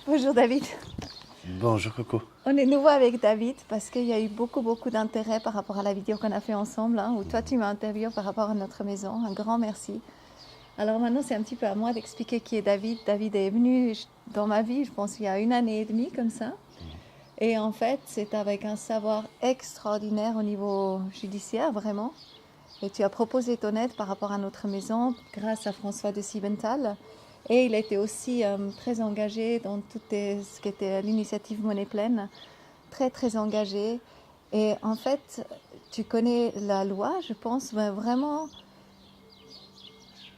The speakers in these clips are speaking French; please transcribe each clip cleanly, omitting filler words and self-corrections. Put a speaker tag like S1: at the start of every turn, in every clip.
S1: Bonjour David.
S2: Bonjour Coco.
S1: On est nouveau avec David parce qu'il y a eu beaucoup d'intérêt par rapport à la vidéo qu'on a fait ensemble, hein, où toi tu m'as interviewé par rapport à notre maison. Un grand merci. Alors maintenant c'est un petit peu à moi d'expliquer qui est David. David est venu dans ma vie, je pense, il y a 1 année et demie comme ça. Et en fait c'est avec un savoir extraordinaire au niveau judiciaire, vraiment. Et tu as proposé ton aide par rapport à notre maison grâce à François de Siebenthal. Et il a été aussi très engagé dans tout ce qui était l'initiative Monnaie Pleine. Très engagé. Et en fait, tu connais la loi, je pense, mais vraiment,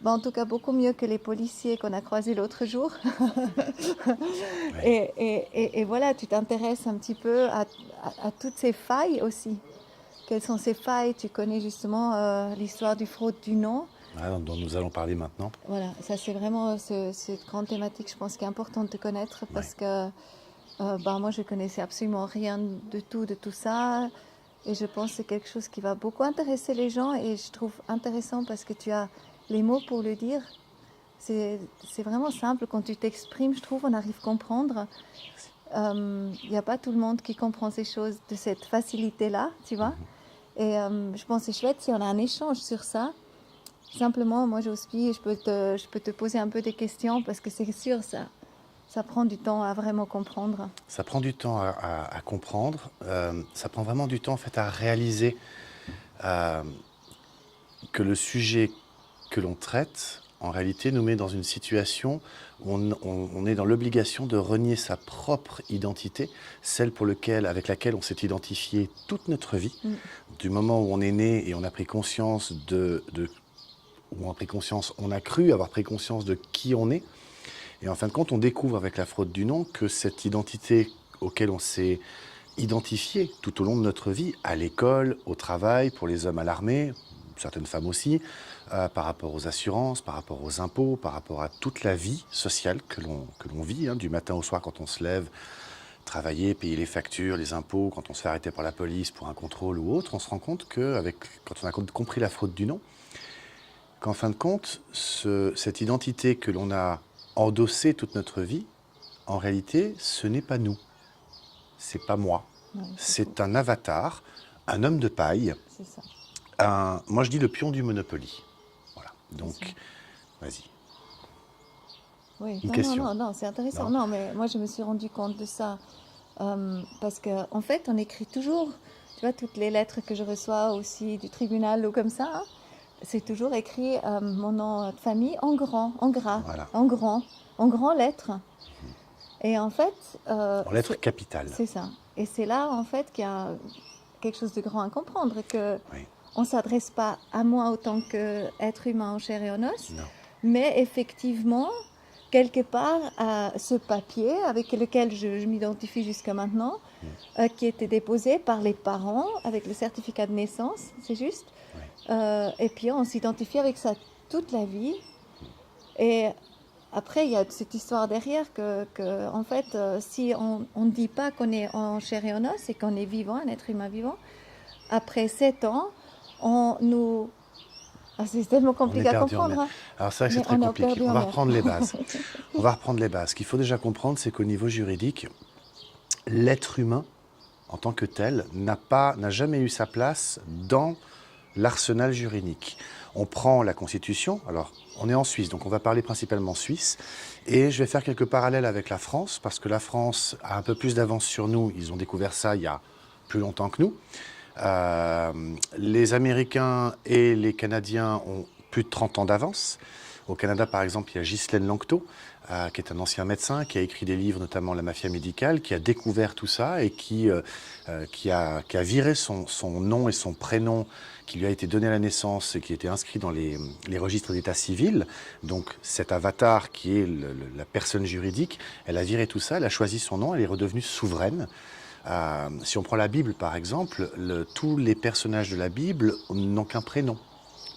S1: en tout cas beaucoup mieux que les policiers qu'on a croisés l'autre jour.
S2: Oui.
S1: Et voilà, tu t'intéresses un petit peu à toutes ces failles aussi. Quelles sont ces failles? Tu connais justement l'histoire du fraude du nom.
S2: Voilà, dont nous allons parler maintenant.
S1: Voilà, ça c'est vraiment cette grande thématique, je pense, qui est importante de connaître
S2: Ouais.
S1: parce que moi je connaissais absolument rien de tout ça et je pense que c'est quelque chose qui va beaucoup intéresser les gens et je trouve intéressant parce que tu as les mots pour le dire. C'est vraiment simple quand tu t'exprimes, je trouve, on arrive à comprendre. Il n'y a pas tout le monde qui comprend ces choses de cette facilité-là, tu vois. Et je pense que c'est chouette si on a un échange sur ça. Simplement, moi j'hostie et je peux te poser un peu des questions parce que c'est sûr, ça prend du temps à vraiment comprendre.
S2: Ça prend du temps à comprendre. Ça prend vraiment du temps en fait à réaliser euh, que le sujet que l'on traite, en réalité, nous met dans une situation où on est dans l'obligation de renier sa propre identité, celle avec laquelle on s'est identifié toute notre vie, du moment où on est né et on a pris conscience on a cru avoir pris conscience de qui on est. Et en fin de compte, on découvre avec la fraude du nom que cette identité auquel on s'est identifié tout au long de notre vie, à l'école, au travail, pour les hommes à l'armée, certaines femmes aussi, par rapport aux assurances, par rapport aux impôts, par rapport à toute la vie sociale que l'on vit, du matin au soir quand on se lève, travailler, payer les factures, les impôts, quand on se fait arrêter par la police pour un contrôle ou autre, on se rend compte que, quand on a compris la fraude du nom, qu'en fin de compte, cette identité que l'on a endossée toute notre vie, en réalité, ce n'est pas nous. C'est pas moi.
S1: Ouais,
S2: C'est un avatar, un homme de paille,
S1: c'est ça.
S2: moi je dis le pion du Monopoly. Voilà. Donc, vas-y.
S1: Oui,
S2: Une question.
S1: non, c'est intéressant.
S2: Non.
S1: Non, mais moi je me suis rendu compte de ça parce qu'en fait, on écrit toujours, tu vois, toutes les lettres que je reçois aussi du tribunal ou comme ça, hein, c'est toujours écrit mon nom de famille en grand, en gras,
S2: Voilà.
S1: en grand lettres. Et en fait,
S2: En lettres capitales.
S1: c'est ça. Et c'est là, en fait, qu'il y a quelque chose de grand à comprendre, que
S2: Oui.
S1: on ne s'adresse pas à moi autant qu'être humain en chair et en os,
S2: Non.
S1: mais effectivement, quelque part, à ce papier avec lequel je m'identifie jusqu'à maintenant, qui était déposé par les parents avec le certificat de naissance, c'est juste.
S2: Oui.
S1: Et puis on s'identifie avec ça toute la vie. Et après, il y a cette histoire derrière en fait, si on ne dit pas qu'on est en chair et en os et qu'on est vivant, un être humain vivant, après 7 ans, on nous... Ah, c'est tellement
S2: On est
S1: compliqué à
S2: perdu en mer.
S1: comprendre, hein.
S2: Alors c'est vrai que c'est
S1: Mais
S2: très
S1: on est
S2: compliqué.
S1: perdu
S2: On
S1: en
S2: va
S1: mer.
S2: reprendre les bases. On va reprendre les bases. Ce qu'il faut déjà comprendre, c'est qu'au niveau juridique, l'être humain, en tant que tel, n'a jamais eu sa place dans l'arsenal juridique. On prend la Constitution, alors on est en Suisse, donc on va parler principalement suisse, et je vais faire quelques parallèles avec la France, parce que la France a un peu plus d'avance sur nous, ils ont découvert ça il y a plus longtemps que nous. Les Américains et les Canadiens ont plus de 30 ans d'avance. Au Canada, par exemple, il y a Ghislaine Lanctot, qui est un ancien médecin, qui a écrit des livres, notamment La mafia médicale, qui a découvert tout ça et qui a viré son nom et son prénom qui lui a été donné à la naissance et qui était inscrit dans les registres d'état civil. Donc cet avatar qui est la personne juridique, elle a viré tout ça, elle a choisi son nom, elle est redevenue souveraine. Si on prend la Bible, par exemple, tous les personnages de la Bible n'ont qu'un prénom.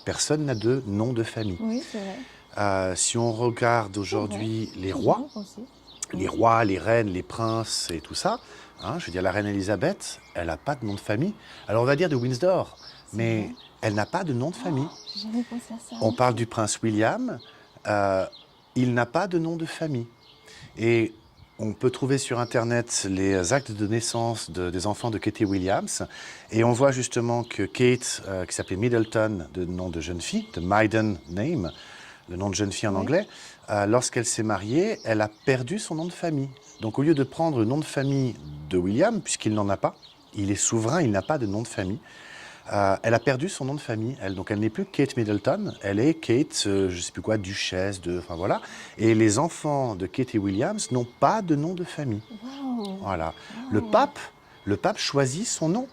S2: Personne n'a de nom de famille.
S1: Oui, c'est vrai.
S2: Si on regarde aujourd'hui les rois,
S1: Aussi.
S2: les rois, les reines, les princes et tout ça, je veux dire, la reine Elisabeth, elle n'a pas de nom de famille. Alors on va dire de Windsor, mais
S1: vrai.
S2: elle n'a pas de nom de famille.
S1: J'ai jamais pensé à ça.
S2: On parle du prince William, il n'a pas de nom de famille. Et on peut trouver sur Internet les actes de naissance des enfants de Katie Williams. Et on voit justement que Kate, qui s'appelait Middleton, de nom de jeune fille, de maiden name, le nom de jeune fille en anglais, lorsqu'elle s'est mariée, elle a perdu son nom de famille. Donc au lieu de prendre le nom de famille de William, puisqu'il n'en a pas, il est souverain, il n'a pas de nom de famille, elle a perdu son nom de famille. Donc elle n'est plus Kate Middleton, elle est Kate, je ne sais plus quoi, duchesse, enfin voilà. Et les enfants de Katie Williams n'ont pas de nom de famille.
S1: Wow.
S2: Voilà.
S1: Wow.
S2: Le pape choisit son nom.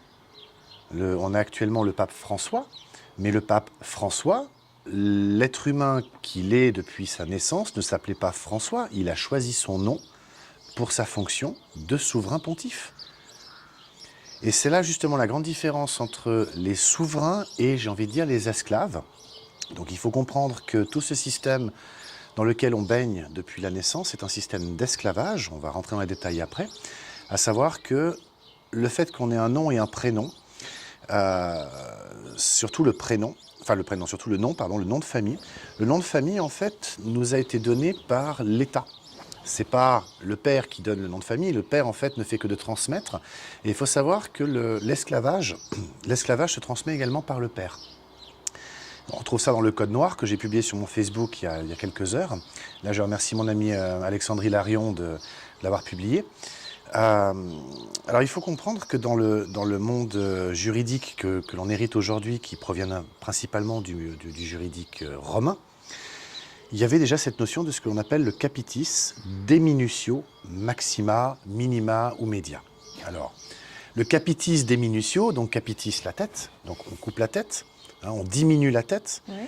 S2: On a actuellement le pape François, mais le pape François, l'être humain qu'il est depuis sa naissance, ne s'appelait pas François. Il a choisi son nom pour sa fonction de souverain pontife. Et c'est là justement la grande différence entre les souverains et, j'ai envie de dire, les esclaves. Donc il faut comprendre que tout ce système dans lequel on baigne depuis la naissance est un système d'esclavage, on va rentrer dans les détails après, à savoir que le fait qu'on ait un nom et un prénom, surtout le nom de famille. Le nom de famille, en fait, nous a été donné par l'État. C'est pas le père qui donne le nom de famille, le père, en fait, ne fait que de transmettre. Et il faut savoir que l'esclavage se transmet également par le père. On trouve ça dans le Code Noir que j'ai publié sur mon Facebook il y a quelques heures. Là, je remercie mon ami Alexandre Hilarion de l'avoir publié. Alors il faut comprendre que dans le monde juridique que l'on hérite aujourd'hui, qui provient principalement du juridique romain, il y avait déjà cette notion de ce que l'on appelle le capitis deminutio maxima, minima ou media. Alors, le capitis deminutio, donc capitis la tête, donc on coupe la tête, hein, on diminue la tête.
S1: Ouais.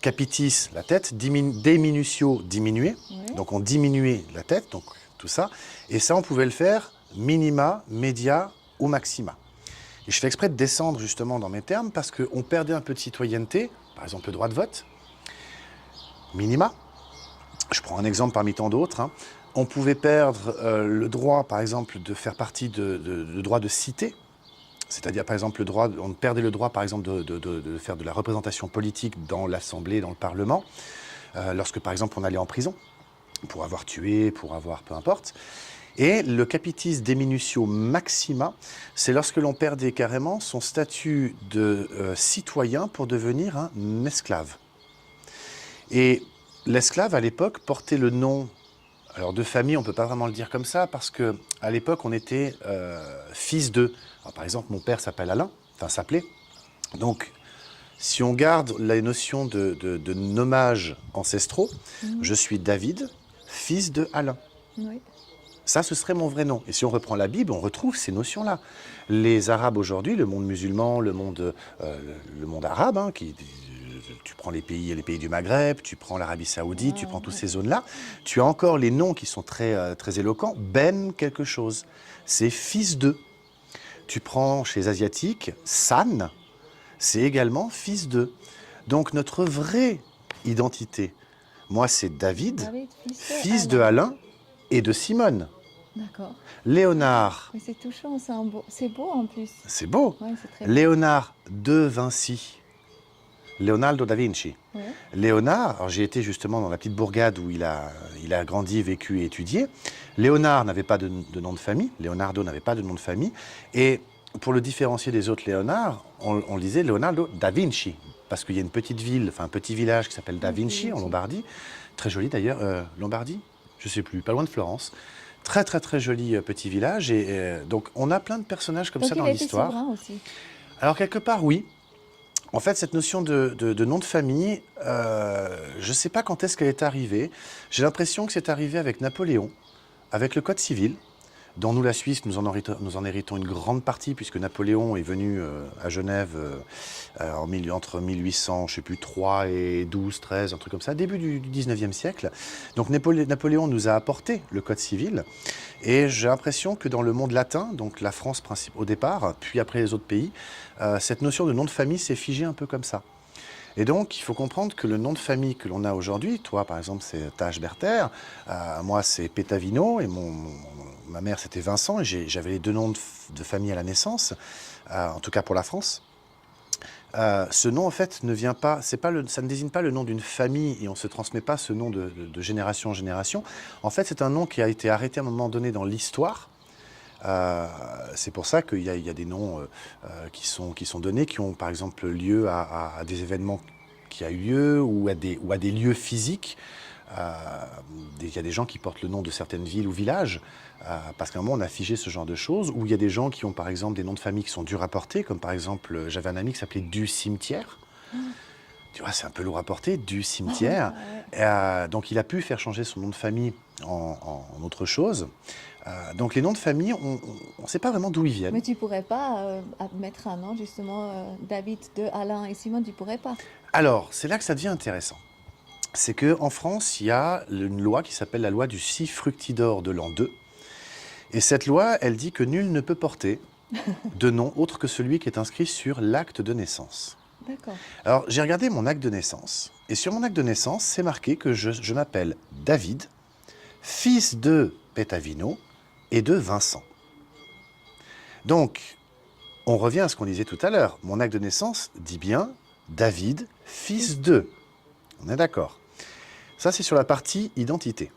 S2: Capitis la tête, deminutio diminuer,
S1: Ouais.
S2: donc on diminuait la tête, donc tout ça. Et ça, on pouvait le faire minima, media ou maxima. Et je fais exprès de descendre justement dans mes termes parce qu'on perdait un peu de citoyenneté, par exemple le droit de vote. Minima, je prends un exemple parmi tant d'autres. Hein. On pouvait perdre le droit, par exemple, de faire partie de droit de cité. C'est-à-dire, par exemple, on perdait le droit, par exemple, de faire de la représentation politique dans l'Assemblée, dans le Parlement, lorsque, par exemple, on allait en prison. Pour avoir tué, pour avoir peu importe. Et le capitis deminutio maxima, c'est lorsque l'on perdait carrément son statut de citoyen pour devenir un esclave. Et l'esclave, à l'époque, portait le nom, alors de famille, on ne peut pas vraiment le dire comme ça, parce qu'à l'époque, on était fils de... Alors, par exemple, mon père s'appelle Alain, enfin s'appelait. Donc, si on garde la notion de nommages ancestraux, je suis David, fils de Alain.
S1: Oui.
S2: Ça, ce serait mon vrai nom. Et si on reprend la Bible, on retrouve ces notions-là. Les Arabes aujourd'hui, le monde musulman, le monde arabe, hein, tu prends les pays du Maghreb, tu prends l'Arabie Saoudite, tu prends toutes ces zones-là, tu as encore les noms qui sont très, très éloquents. Ben quelque chose, c'est fils de. Tu prends chez les Asiatiques, San, c'est également fils de. Donc notre vraie identité, moi c'est David, fils de Alain et de Simone.
S1: D'accord.
S2: Léonard.
S1: Mais c'est touchant, c'est beau en plus.
S2: C'est beau.
S1: Ouais, c'est très beau.
S2: Léonard de Vinci. Leonardo da Vinci.
S1: Ouais.
S2: Léonard, alors j'ai été justement dans la petite bourgade où il a grandi, vécu et étudié. Léonard n'avait pas de nom de famille. Leonardo n'avait pas de nom de famille. Et pour le différencier des autres Léonard, on le disait Leonardo da Vinci. Parce qu'il y a une petite ville, enfin un petit village qui s'appelle Da Vinci en Lombardie. Très joli d'ailleurs. Lombardie ? Je ne sais plus, pas loin de Florence. Très très très joli petit village. Et donc on a plein de personnages comme ça dans l'histoire.
S1: Donc il était souverain aussi.
S2: Alors quelque part, oui. En fait, cette notion de nom de famille, je ne sais pas quand est-ce qu'elle est arrivée. J'ai l'impression que c'est arrivé avec Napoléon, avec le Code civil, dont nous, la Suisse, nous en héritons une grande partie, puisque Napoléon est venu à Genève entre 1800, je sais plus, 3 et 12, 13, un truc comme ça, début du 19e siècle. Donc Napoléon nous a apporté le Code civil, et j'ai l'impression que dans le monde latin, donc la France au départ, puis après les autres pays, cette notion de nom de famille s'est figée un peu comme ça. Et donc, il faut comprendre que le nom de famille que l'on a aujourd'hui, toi par exemple c'est Tachberter, moi c'est Pétavino, et ma mère c'était Vincent, et j'avais les deux noms de famille à la naissance, en tout cas pour la France. Ce nom, en fait, ne vient pas, ça ne désigne pas le nom d'une famille et on ne se transmet pas ce nom de génération en génération. En fait, c'est un nom qui a été arrêté à un moment donné dans l'histoire. C'est pour ça qu'il y a des noms qui sont donnés, qui ont par exemple lieu à des événements qui a eu lieu ou à des lieux physiques. Il y a des gens qui portent le nom de certaines villes ou villages, parce qu'à un moment on a figé ce genre de choses, ou il y a des gens qui ont par exemple des noms de famille qui sont durs à porter, comme par exemple j'avais un ami qui s'appelait Du Cimetière. Tu vois, c'est un peu lourd à porter, Du Cimetière. Donc il a pu faire changer son nom de famille en autre chose. Donc les noms de famille, on ne sait pas vraiment d'où ils viennent.
S1: Mais tu pourrais pas mettre un nom, justement, David, de Alain et Simone, tu pourrais pas.
S2: Alors, c'est là que ça devient intéressant. C'est qu'en France, il y a une loi qui s'appelle la loi du 6 fructidor de l'an 2. Et cette loi, elle dit que nul ne peut porter de nom autre que celui qui est inscrit sur l'acte de naissance.
S1: D'accord.
S2: Alors, j'ai regardé mon acte de naissance. Et sur mon acte de naissance, c'est marqué que je m'appelle David, fils de Pétavino et de Vincent. Donc, on revient à ce qu'on disait tout à l'heure. Mon acte de naissance dit bien David, fils de. On est d'accord. Ça, c'est sur la partie identité.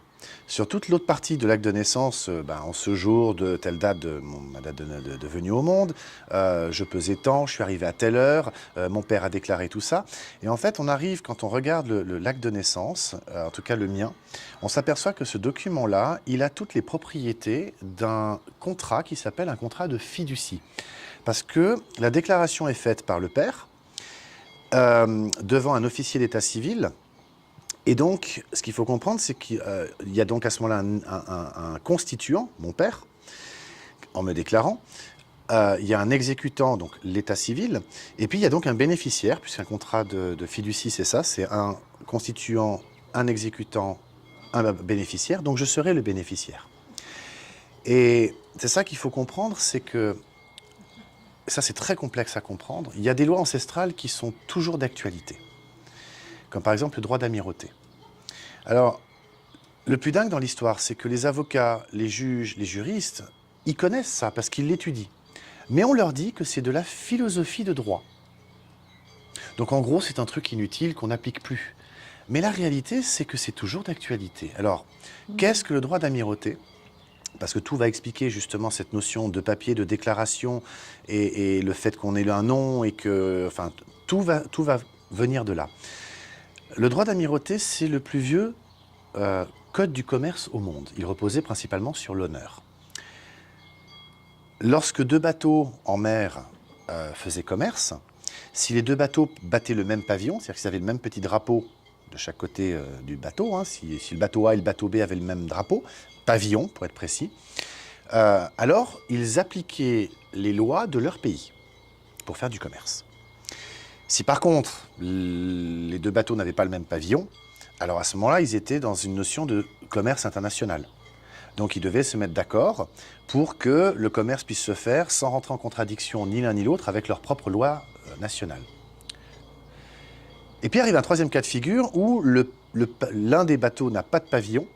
S2: Sur toute l'autre partie de l'acte de naissance, en ce jour de telle date de ma date de venue au monde, je pesais tant, je suis arrivé à telle heure, mon père a déclaré tout ça. Et en fait, on arrive, quand on regarde l'acte de naissance, en tout cas le mien, on s'aperçoit que ce document-là, il a toutes les propriétés d'un contrat qui s'appelle un contrat de fiducie. Parce que la déclaration est faite par le père, devant un officier d'état civil. Et donc, ce qu'il faut comprendre, c'est qu'il y a donc à ce moment-là un constituant, mon père, en me déclarant. Il y a un exécutant, donc l'état civil. Et puis, il y a donc un bénéficiaire, puisqu'un contrat de fiducie, c'est ça, c'est un constituant, un exécutant, un bénéficiaire. Donc, je serai le bénéficiaire. Et c'est ça qu'il faut comprendre, c'est que, ça c'est très complexe à comprendre, il y a des lois ancestrales qui sont toujours d'actualité. Comme par exemple le droit d'amirauté. Alors, le plus dingue dans l'histoire, c'est que les avocats, les juges, les juristes, ils connaissent ça parce qu'ils l'étudient. Mais on leur dit que c'est de la philosophie de droit. Donc en gros, c'est un truc inutile qu'on n'applique plus. Mais la réalité, c'est que c'est toujours d'actualité. Alors, qu'est-ce que le droit d'amirauté ? Parce que tout va expliquer justement cette notion de papier, de déclaration, et le fait qu'on ait un nom, et que, enfin, tout va venir de là. Le droit d'amirauté, c'est le plus vieux code du commerce au monde. Il reposait principalement sur l'honneur. Lorsque deux bateaux en mer faisaient commerce, si les deux bateaux battaient le même pavillon, c'est-à-dire qu'ils avaient le même petit drapeau de chaque côté du bateau, hein, si le bateau A et le bateau B avaient le même drapeau, pavillon pour être précis, alors ils appliquaient les lois de leur pays pour faire du commerce. Si par contre, les deux bateaux n'avaient pas le même pavillon, alors à ce moment-là, ils étaient dans une notion de commerce international. Donc ils devaient se mettre d'accord pour que le commerce puisse se faire sans rentrer en contradiction ni l'un ni l'autre avec leur propre loi nationale. Et puis arrive un troisième cas de figure où l'un des bateaux n'a pas de pavillon,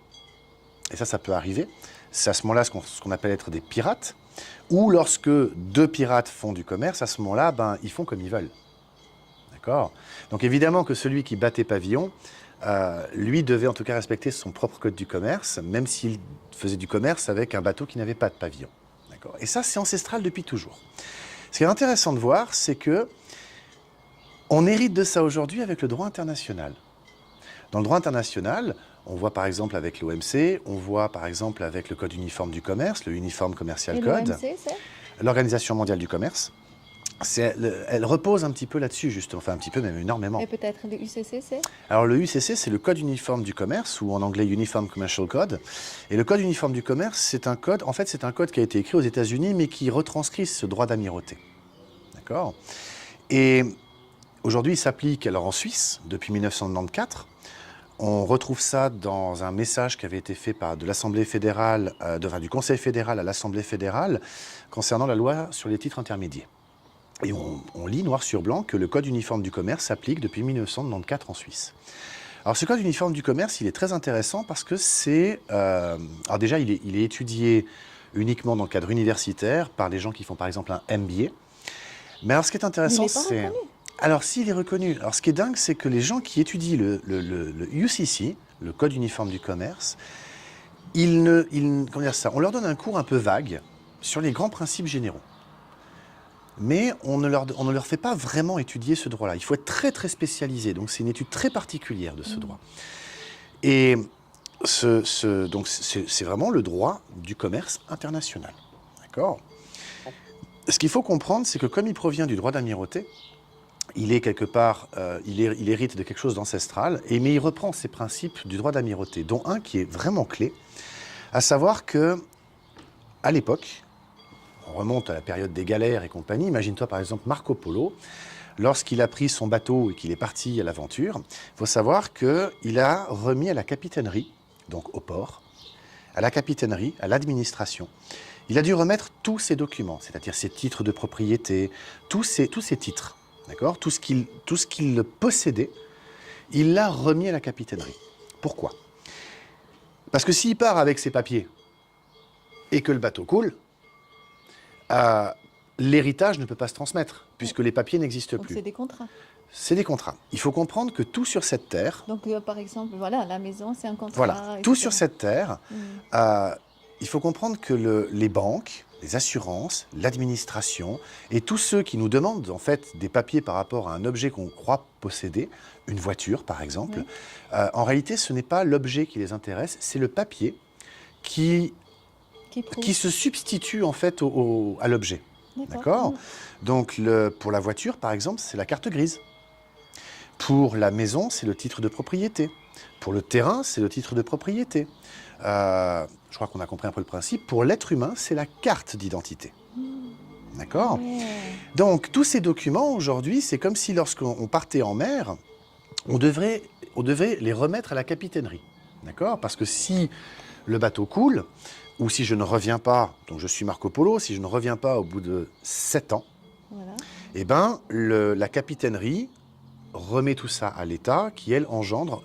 S2: et ça peut arriver, c'est à ce moment-là ce qu'on appelle être des pirates, ou lorsque deux pirates font du commerce, à ce moment-là, ils font comme ils veulent. D'accord ? Donc évidemment que celui qui battait pavillon, lui devait en tout cas respecter son propre code du commerce, même s'il faisait du commerce avec un bateau qui n'avait pas de pavillon. D'accord ? Et ça, c'est ancestral depuis toujours. Ce qui est intéressant de voir, c'est que on hérite de ça aujourd'hui avec le droit international. Dans le droit international, on voit par exemple avec l'OMC, on voit par exemple avec le Code uniforme du commerce, le Uniform Commercial Code,
S1: l'OMC, c'est
S2: l'Organisation mondiale du commerce. Elle repose un petit peu là-dessus, justement, enfin un petit peu, même énormément.
S1: Et peut-être le UCC, c'est
S2: Alors le UCC, c'est le Code uniforme du commerce, ou en anglais Uniform Commercial Code. Et le Code uniforme du commerce, c'est un code, en fait, c'est un code qui a été écrit aux États-Unis, mais qui retranscrit ce droit d'amirauté. D'accord ? Et aujourd'hui, il s'applique alors en Suisse depuis 1994. On retrouve ça dans un message qui avait été fait de l'Assemblée fédérale, du Conseil fédéral à l'Assemblée fédérale, concernant la loi sur les titres intermédiaires. Et on lit noir sur blanc que le Code uniforme du commerce s'applique depuis 1994 en Suisse. Alors ce Code uniforme du commerce, il est très intéressant parce que c'est... alors déjà, il est étudié uniquement dans le cadre universitaire par des gens qui font par exemple un MBA. Mais alors ce qui est intéressant, c'est... Alors, s'il est reconnu, alors ce qui est dingue, c'est que les gens qui étudient le UCC, le Code uniforme du commerce, comment dire ça, on leur donne un cours un peu vague sur les grands principes généraux. Mais on ne leur fait pas vraiment étudier ce droit-là. Il faut être très très spécialisé, donc c'est une étude très particulière de ce droit. Et donc c'est vraiment le droit du commerce international. D'accord ? Ce qu'il faut comprendre, c'est que comme il provient du droit d'amirauté, il est quelque part, il hérite de quelque chose d'ancestral, mais il reprend ces principes du droit d'amirauté, dont un qui est vraiment clé, à savoir que, à l'époque, on remonte à la période des galères et compagnie, imagine-toi par exemple Marco Polo, lorsqu'il a pris son bateau et qu'il est parti à l'aventure, il faut savoir qu'il a remis à la capitainerie, donc au port, à la capitainerie, à l'administration, il a dû remettre tous ses documents, c'est-à-dire ses titres de propriété, tous ses titres, d'accord ? Tout ce qu'il possédait, il l'a remis à la capitainerie. Pourquoi ? Parce que s'il part avec ses papiers et que le bateau coule, l'héritage ne peut pas se transmettre, puisque les papiers n'existent plus.
S1: C'est des contrats.
S2: C'est des contrats. Il faut comprendre que tout sur cette terre...
S1: Donc, par exemple, voilà, la maison, c'est un contrat.
S2: Voilà, tout sur cette terre, il faut comprendre que les banques, les assurances, l'administration et tous ceux qui nous demandent en fait des papiers par rapport à un objet qu'on croit posséder, une voiture par exemple, en réalité ce n'est pas l'objet qui les intéresse, c'est le papier qui se substitue en fait à l'objet. D'accord ? Donc pour la voiture par exemple, c'est la carte grise. Pour la maison, c'est le titre de propriété. Pour le terrain, c'est le titre de propriété. Je crois qu'on a compris un peu le principe. Pour l'être humain, c'est la carte d'identité. D'accord ? Donc, tous ces documents, aujourd'hui, c'est comme si lorsqu'on partait en mer, on devait les remettre à la capitainerie. D'accord ? Parce que si le bateau coule, ou si je ne reviens pas, donc je suis Marco Polo, si je ne reviens pas au bout de 7 ans, eh ben, la capitainerie remet tout ça à l'État qui, elle,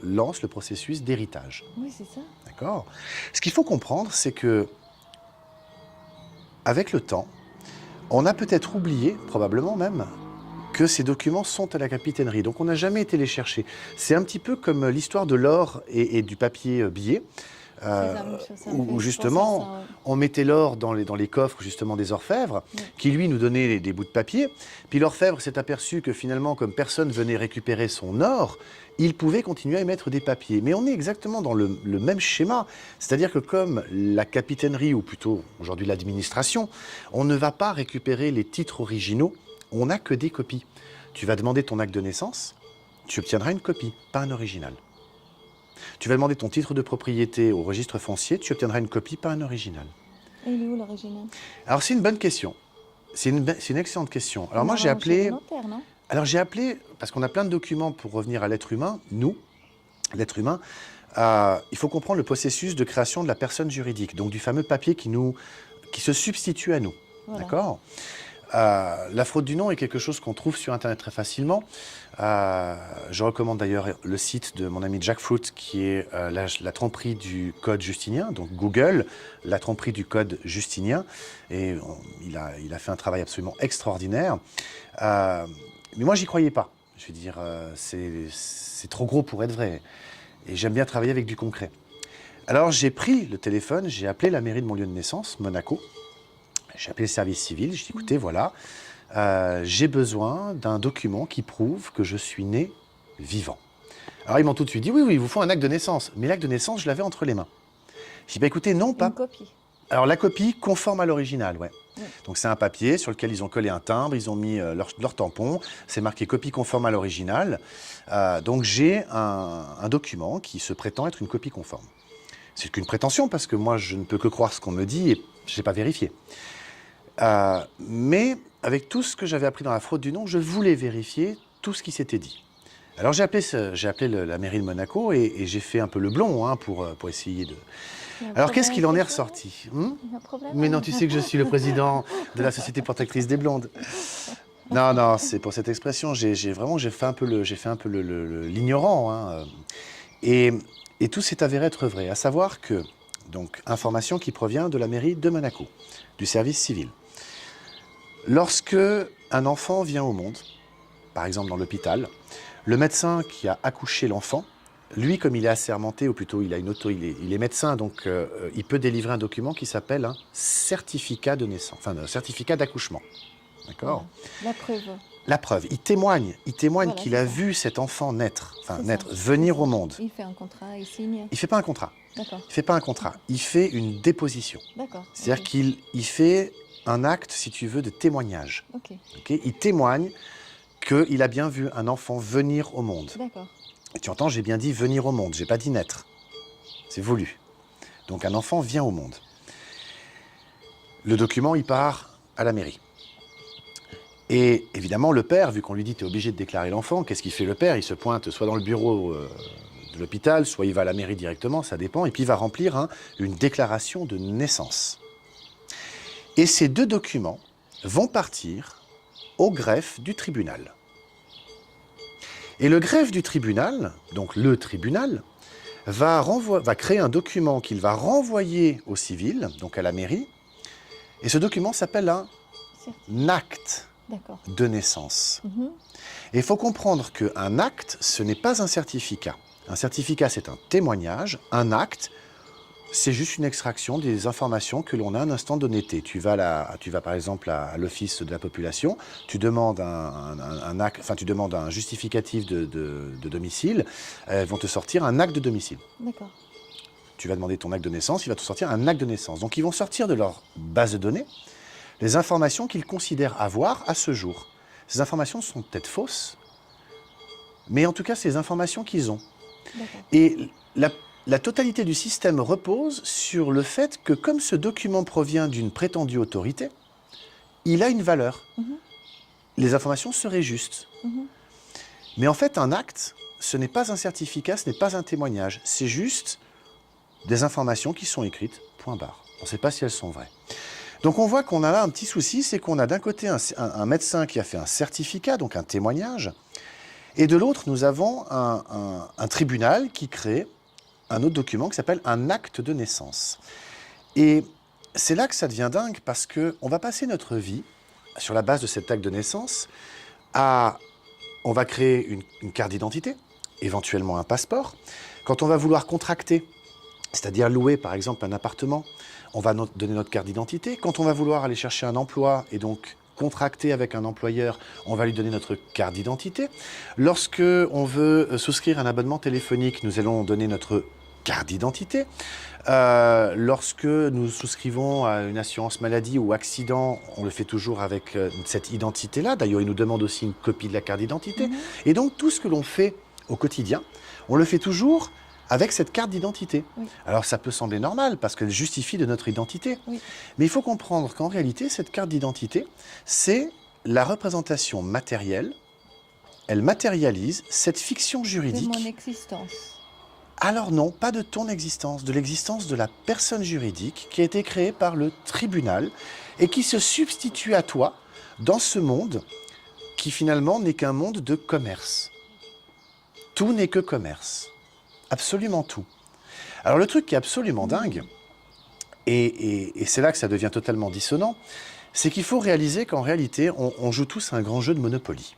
S2: lance le processus d'héritage.
S1: Oui, c'est ça.
S2: D'accord ? Ce qu'il faut comprendre, c'est que, avec le temps, on a peut-être oublié, probablement même, que ces documents sont à la capitainerie. Donc on n'a jamais été les chercher. C'est un petit peu comme l'histoire de l'or et du papier billet. Où justement, on mettait l'or dans les coffres justement des orfèvres, qui lui nous donnaient des bouts de papier. Puis l'orfèvre s'est aperçu que finalement, comme personne venait récupérer son or, il pouvait continuer à émettre des papiers. Mais on est exactement dans le même schéma. C'est-à-dire que comme la capitainerie, ou plutôt aujourd'hui l'administration, on ne va pas récupérer les titres originaux, on n'a que des copies. Tu vas demander ton acte de naissance, tu obtiendras une copie, pas un original. Tu vas demander ton titre de propriété au registre foncier, tu obtiendras une copie, pas un original.
S1: Et il est où l'original ? Alors,
S2: c'est une bonne question. C'est une excellente question. Alors, moi, j'ai appelé...
S1: Notaire, non ?
S2: Alors, j'ai appelé, parce qu'on a plein de documents pour revenir à l'être humain, nous, l'être humain, il faut comprendre le processus de création de la personne juridique, donc du fameux papier qui se substitue à nous. Voilà. D'accord ? La fraude du nom est quelque chose qu'on trouve sur Internet très facilement. Je recommande d'ailleurs le site de mon ami Jack Fruit, qui est la tromperie du code justinien. Donc Google, la tromperie du code justinien. Et il a fait un travail absolument extraordinaire. Mais moi, j'y croyais pas. Je veux dire, c'est trop gros pour être vrai. Et j'aime bien travailler avec du concret. Alors j'ai pris le téléphone, j'ai appelé la mairie de mon lieu de naissance, Monaco. J'ai appelé le service civil, j'ai dit écoutez, voilà, j'ai besoin d'un document qui prouve que je suis né vivant. Alors ils m'ont tout de suite dit oui, il vous faut un acte de naissance. Mais l'acte de naissance, je l'avais entre les mains. J'ai dit écoutez, non, pas.
S1: Une copie.
S2: Alors la copie conforme à l'original, ouais. Donc c'est un papier sur lequel ils ont collé un timbre, ils ont mis leur tampon, c'est marqué copie conforme à l'original. Donc j'ai un document qui se prétend être une copie conforme. C'est qu'une prétention parce que moi je ne peux que croire ce qu'on me dit et je n'ai pas vérifié. Mais avec tout ce que j'avais appris dans la fraude du nom, je voulais vérifier tout ce qui s'était dit. Alors j'ai appelé la mairie de Monaco et j'ai fait un peu le blond pour essayer de... Alors qu'est-ce qu'il en est ressorti Mais non, tu sais que je suis le président de la Société protectrice des blondes. Non, c'est pour cette expression, j'ai fait un peu l'ignorant. Et tout s'est avéré être vrai, à savoir que, donc, information qui provient de la mairie de Monaco, du service civil. Lorsque un enfant vient au monde, par exemple dans l'hôpital, le médecin qui a accouché l'enfant, lui, comme il est assermenté, ou plutôt il est médecin, donc il peut délivrer un document qui s'appelle un certificat de naissance, enfin un certificat d'accouchement. D'accord ?
S1: La preuve.
S2: La preuve, il témoigne
S1: Voilà,
S2: qu'il
S1: c'est
S2: a
S1: ça.
S2: vu cet enfant naître,
S1: C'est
S2: naître,
S1: ça,
S2: venir
S1: c'est ça.
S2: au monde.
S1: Il fait un contrat, il signe.
S2: Il ne fait pas un contrat.
S1: D'accord,
S2: Il fait pas un contrat. Il fait une déposition.
S1: d'accord.
S2: C'est-à-dire
S1: Ok.
S2: qu'il fait un acte, si tu veux, de témoignage.
S1: Ok,
S2: Ok, il témoigne qu'il a bien vu un enfant venir au monde.
S1: d'accord.
S2: Et tu entends, j'ai bien dit venir au monde, j'ai pas dit naître. C'est voulu. Donc un enfant vient au monde. Le document, il part à la mairie. Et évidemment, le père, vu qu'on lui dit tu es obligé de déclarer l'enfant, qu'est-ce qu'il fait le père? Il se pointe soit dans le bureau de l'hôpital, soit il va à la mairie directement, ça dépend, et puis il va remplir une déclaration de naissance. Et ces deux documents vont partir au greffe du tribunal. Et le greffe du tribunal, donc le tribunal, va créer un document qu'il va renvoyer au civil, donc à la mairie, et ce document s'appelle un acte
S1: D'accord.
S2: de naissance.
S1: Mhm.
S2: Et il faut comprendre qu'un acte, ce n'est pas un certificat. Un certificat, c'est un témoignage. Un acte, c'est juste une extraction des informations que l'on a à un instant donné. Tu vas par exemple à l'office de la population, tu demandes tu demandes un justificatif de domicile, elles vont te sortir un acte de domicile.
S1: D'accord.
S2: Tu vas demander ton acte de naissance, il va te sortir un acte de naissance. Donc ils vont sortir de leur base de données les informations qu'ils considèrent avoir à ce jour. Ces informations sont peut-être fausses, mais en tout cas, c'est les informations qu'ils ont.
S1: D'accord.
S2: Et la totalité du système repose sur le fait que comme ce document provient d'une prétendue autorité, il a une valeur.
S1: Mhm.
S2: Les informations seraient justes.
S1: Mhm.
S2: Mais en fait, un acte, ce n'est pas un certificat, ce n'est pas un témoignage. C'est juste des informations qui sont écrites, point barre. On ne sait pas si elles sont vraies. Donc on voit qu'on a là un petit souci, c'est qu'on a d'un côté un médecin qui a fait un certificat, donc un témoignage, et de l'autre, nous avons un tribunal qui crée un autre document qui s'appelle un acte de naissance. Et c'est là que ça devient dingue, parce qu'on va passer notre vie, sur la base de cet acte de naissance, on va créer une carte d'identité, éventuellement un passeport. Quand on va vouloir contracter, c'est-à-dire louer par exemple un appartement, on va donner notre carte d'identité. Quand on va vouloir aller chercher un emploi et donc contracter avec un employeur, on va lui donner notre carte d'identité. Lorsque on veut souscrire un abonnement téléphonique, nous allons donner notre carte d'identité. Lorsque nous souscrivons à une assurance maladie ou accident, on le fait toujours avec cette identité-là. D'ailleurs, ils nous demandent aussi une copie de la carte d'identité.
S1: Mhm.
S2: Et donc, tout ce que l'on fait au quotidien, on le fait toujours avec cette carte d'identité.
S1: Oui.
S2: Alors, ça peut sembler normal parce qu'elle justifie de notre identité.
S1: Oui.
S2: Mais il faut comprendre qu'en réalité, cette carte d'identité, c'est la représentation matérielle. Elle matérialise cette fiction
S1: C'est
S2: juridique.
S1: mon existence.
S2: Alors non, pas de ton existence, de l'existence de la personne juridique qui a été créée par le tribunal et qui se substitue à toi dans ce monde qui finalement n'est qu'un monde de commerce. Tout n'est que commerce. Absolument tout. Alors le truc qui est absolument dingue, et c'est là que ça devient totalement dissonant, c'est qu'il faut réaliser qu'en réalité, on joue tous un grand jeu de Monopoly.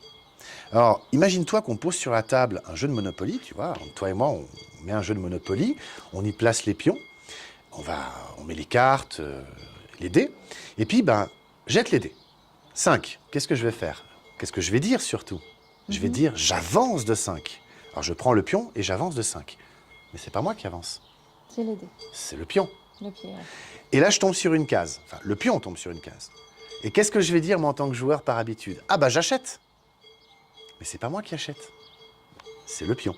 S2: Alors, imagine-toi qu'on pose sur la table un jeu de Monopoly, tu vois, toi et moi, on met un jeu de Monopoly, on y place les pions, on met les cartes, les dés, et puis, jette les dés. 5, qu'est-ce que je vais faire? Qu'est-ce que je vais dire surtout? Je vais dire, j'avance de 5. Alors, je prends le pion et j'avance de 5. Mais c'est pas moi qui avance,
S1: C'est les dés.
S2: c'est le pion.
S1: Le pied. Ouais.
S2: Et là, je tombe sur une case. Enfin, le pion tombe sur une case. Et qu'est-ce que je vais dire, moi, en tant que joueur, par habitude? Ah, j'achète. Mais c'est pas moi qui achète. C'est le pion.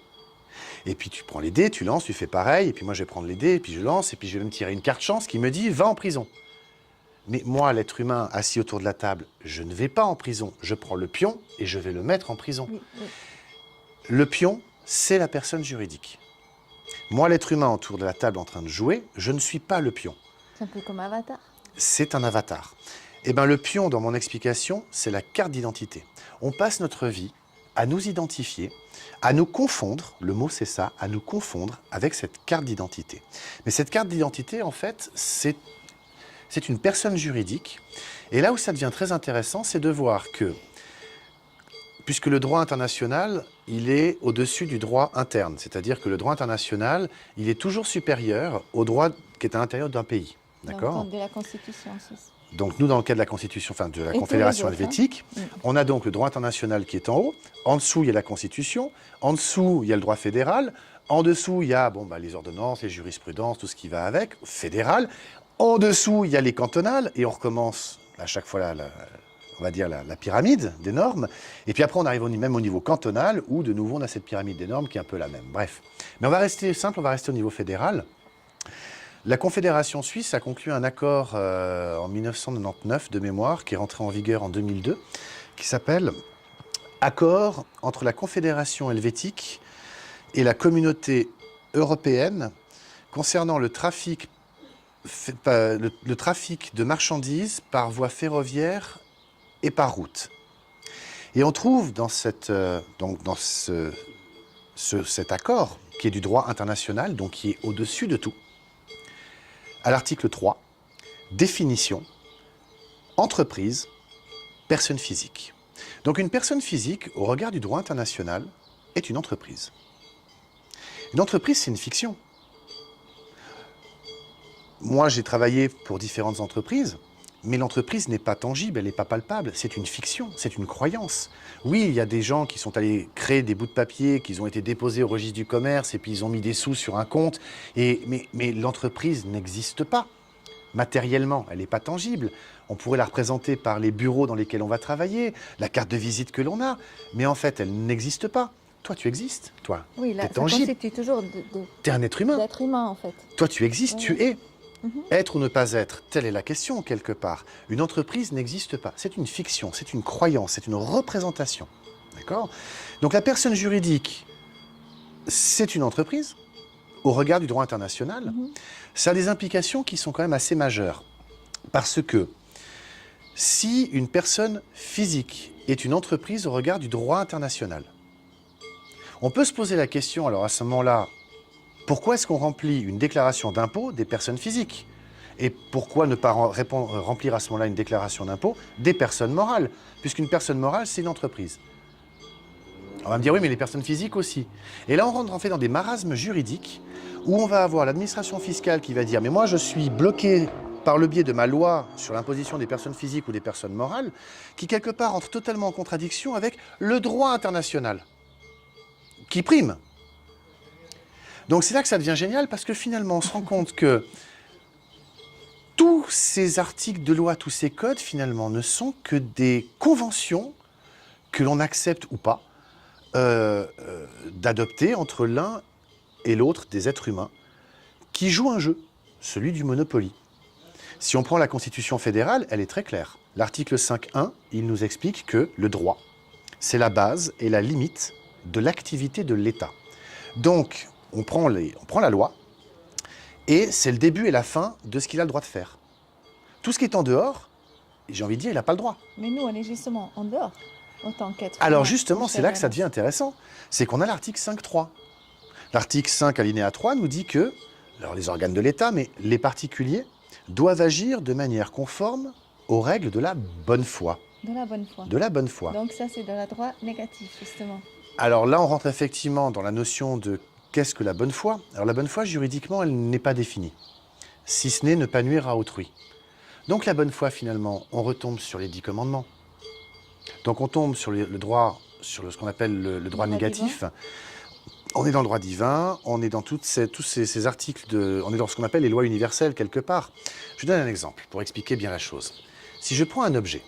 S2: Et puis, tu prends les dés, tu lances, tu fais pareil. Et puis, moi, je vais prendre les dés, et puis je lance, et puis je vais me tirer une carte chance qui me dit « va en prison ». Mais moi, l'être humain assis autour de la table, je ne vais pas en prison. Je prends le pion et je vais le mettre en prison.
S1: Oui, oui.
S2: Le pion, c'est la personne juridique. Moi, l'être humain autour de la table en train de jouer, je ne suis pas le pion.
S1: C'est un peu comme Avatar.
S2: C'est un avatar. Eh bien, le pion, dans mon explication, c'est la carte d'identité. On passe notre vie à nous identifier, à nous confondre, le mot c'est ça, à nous confondre avec cette carte d'identité. Mais cette carte d'identité, en fait, c'est une personne juridique. Et là où ça devient très intéressant, c'est de voir que puisque le droit international, il est au-dessus du droit interne. C'est-à-dire que le droit international, il est toujours supérieur au droit qui est à l'intérieur d'un pays. D'accord ?
S1: De la Constitution suisse.
S2: Donc nous, dans le cas de la Constitution, enfin de la
S1: Et
S2: Confédération
S1: tous les autres,
S2: helvétique, on a donc le droit international qui est en haut. En dessous, il y a la Constitution. En dessous, il y a le droit fédéral. En dessous, il y a les ordonnances, les jurisprudences, tout ce qui va avec, fédéral. En dessous, il y a les cantonales. Et on recommence à chaque fois on va dire la pyramide des normes. Et puis après, on arrive même au niveau cantonal, où de nouveau, on a cette pyramide des normes qui est un peu la même. Bref. Mais on va rester simple, on va rester au niveau fédéral. La Confédération suisse a conclu un accord en 1999 de mémoire, qui est rentré en vigueur en 2002, qui s'appelle « Accord entre la Confédération helvétique et la communauté européenne concernant le trafic de marchandises par voie ferroviaire et par route ». Et on trouve dans cet accord, qui est du droit international, donc qui est au-dessus de tout, à l'article 3, définition, entreprise, personne physique. Donc une personne physique, au regard du droit international, est une entreprise. Une entreprise, c'est une fiction. Moi, j'ai travaillé pour différentes entreprises, mais l'entreprise n'est pas tangible, elle n'est pas palpable, c'est une fiction, c'est une croyance. Oui, il y a des gens qui sont allés créer des bouts de papier, qui ont été déposés au registre du commerce, et puis ils ont mis des sous sur un compte, mais l'entreprise n'existe pas. Matériellement, elle n'est pas tangible. On pourrait la représenter par les bureaux dans lesquels on va travailler, la carte de visite que l'on a, mais en fait, elle n'existe pas. Toi, tu existes, toi.
S1: Oui, là,
S2: t'es
S1: ça
S2: tangible.
S1: constitue toujours
S2: T'es un être humain.
S1: d'être humain, en fait.
S2: Toi, tu existes,
S1: Ouais.
S2: tu es. Être ou ne pas être, telle est la question, quelque part. Une entreprise n'existe pas. C'est une fiction, c'est une croyance, c'est une représentation. D'accord ? Donc la personne juridique, c'est une entreprise, au regard du droit international. Ça a des implications qui sont quand même assez majeures. Parce que si une personne physique est une entreprise au regard du droit international, on peut se poser la question, alors à ce moment-là, pourquoi est-ce qu'on remplit une déclaration d'impôt des personnes physiques? Et pourquoi ne pas remplir à ce moment-là une déclaration d'impôt des personnes morales? Puisqu'une personne morale, c'est une entreprise. On va me dire, oui, mais les personnes physiques aussi. Et là, on rentre en fait dans des marasmes juridiques où on va avoir l'administration fiscale qui va dire, mais moi, je suis bloqué par le biais de ma loi sur l'imposition des personnes physiques ou des personnes morales, qui quelque part entre totalement en contradiction avec le droit international, qui prime. Donc c'est là que ça devient génial, parce que finalement, on se rend compte que tous ces articles de loi, tous ces codes, finalement, ne sont que des conventions que l'on accepte ou pas d'adopter entre l'un et l'autre des êtres humains qui jouent un jeu, celui du Monopoly. Si on prend la Constitution fédérale, elle est très claire. L'article 5.1, il nous explique que le droit, c'est la base et la limite de l'activité de l'État. Donc, on prend la loi, et c'est le début et la fin de ce qu'il a le droit de faire. Tout ce qui est en dehors, j'ai envie de dire, il n'a pas le droit.
S1: Mais nous, on est justement en dehors, en tant qu'être
S2: Alors
S1: humain,
S2: justement, c'est là que ça
S1: cher
S2: devient intéressant. C'est qu'on a l'article 5.3. L'article 5, alinéa 3, nous dit que, alors les organes de l'État, mais les particuliers, doivent agir de manière conforme aux règles de la bonne foi.
S1: De la bonne foi.
S2: De la bonne foi.
S1: Donc ça, c'est de la droit négatif, justement.
S2: Alors là, on rentre effectivement dans la notion de qu'est-ce que la bonne foi. Alors la bonne foi, juridiquement, elle n'est pas définie, si ce n'est ne pas nuire à autrui. Donc la bonne foi, finalement, on retombe sur les 10 commandements. Donc on tombe sur le droit, sur ce qu'on appelle le droit négatif.
S1: Divin.
S2: On est dans le droit divin, on est dans tous ces articles, on est dans ce qu'on appelle les lois universelles, quelque part. Je vous donne un exemple pour expliquer bien la chose. Si je prends un objet,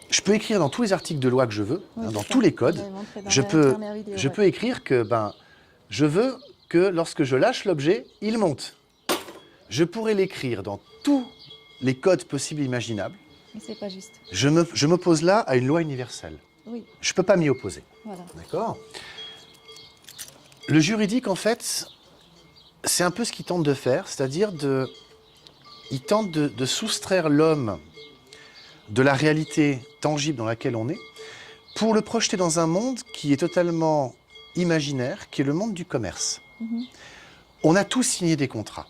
S2: je peux écrire dans tous les articles de loi que je veux,
S1: Oui,
S2: dans
S1: c'est
S2: tous
S1: ça.
S2: les codes,
S1: J'avais montré dans
S2: je
S1: la
S2: peux
S1: dernière vidéo,
S2: je
S1: ouais.
S2: peux écrire que je veux que lorsque je lâche l'objet, il monte. Je pourrais l'écrire dans tous les codes possibles et imaginables.
S1: Mais c'est pas juste.
S2: Je m'oppose là à une loi universelle.
S1: Oui,
S2: Je ne peux pas m'y opposer.
S1: voilà.
S2: D'accord ? Le juridique, en fait, c'est un peu ce qu'il tente de faire, c'est-à-dire il tente de soustraire l'homme de la réalité tangible dans laquelle on est, pour le projeter dans un monde qui est totalement imaginaire, qui est le monde du commerce. On a tous signé des contrats.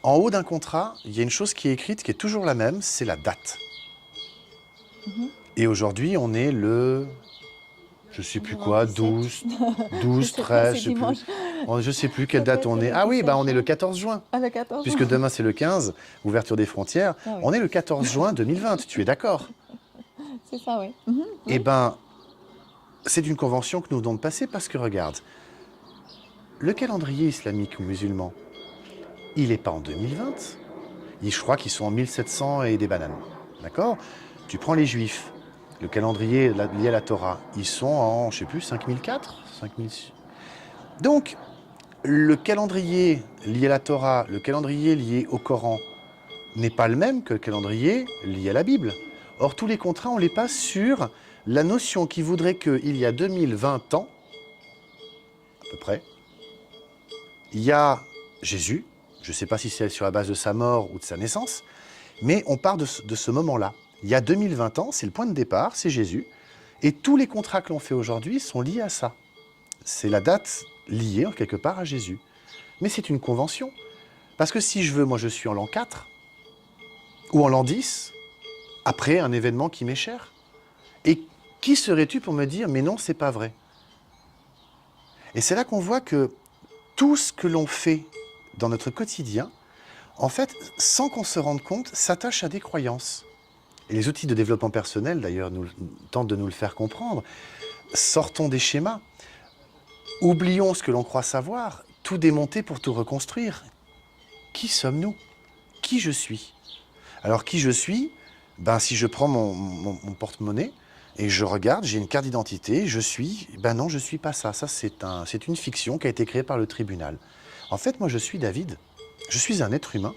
S2: En haut d'un contrat, il y a une chose qui est écrite, qui est toujours la même, c'est la date. Et aujourd'hui, on est le, je sais plus quoi, 12, 12, 13, je sais plus. Je sais plus quelle date on est. Ah oui, bah on est le 14 juin.
S1: Ah, le 14
S2: Puisque demain c'est le 15, ouverture des frontières.
S1: Ah oui.
S2: On est le 14 juin 2020, tu es d'accord?
S1: C'est ça, oui.
S2: Eh ben, c'est une convention que nous venons de passer parce que regarde, le calendrier islamique ou musulman, il n'est pas en 2020. Je crois qu'ils sont en 1700 et des bananes. D'accord? Tu prends les juifs, le calendrier lié à la Torah, ils sont en, je sais plus, 5004, 5006. Donc, le calendrier lié à la Torah, le calendrier lié au Coran, n'est pas le même que le calendrier lié à la Bible. Or, tous les contrats, on les passe sur la notion qui voudrait qu'il y a 2020 ans, à peu près, il y a Jésus, je ne sais pas si c'est sur la base de sa mort ou de sa naissance, mais on part de ce moment-là. Il y a 2020 ans, c'est le point de départ, c'est Jésus, et tous les contrats que l'on fait aujourd'hui sont liés à ça. C'est la date liée, quelque part, à Jésus. Mais c'est une convention. Parce que si je veux, moi je suis en l'an 4, ou en l'an 10, après un événement qui m'est cher. Et qui serais-tu pour me dire, mais non, c'est pas vrai? Et c'est là qu'on voit que tout ce que l'on fait dans notre quotidien, en fait, sans qu'on se rende compte, s'attache à des croyances. Et les outils de développement personnel, d'ailleurs, tentent de nous le faire comprendre. Sortons des schémas. Oublions ce que l'on croit savoir, tout démonter pour tout reconstruire. Qui sommes-nous? Qui je suis? Alors, qui je suis? Ben, si je prends mon porte-monnaie et je regarde, j'ai une carte d'identité, je suis... Ben non, je ne suis pas ça. Ça, c'est une fiction qui a été créée par le tribunal. En fait, moi, je suis David. Je suis un être humain.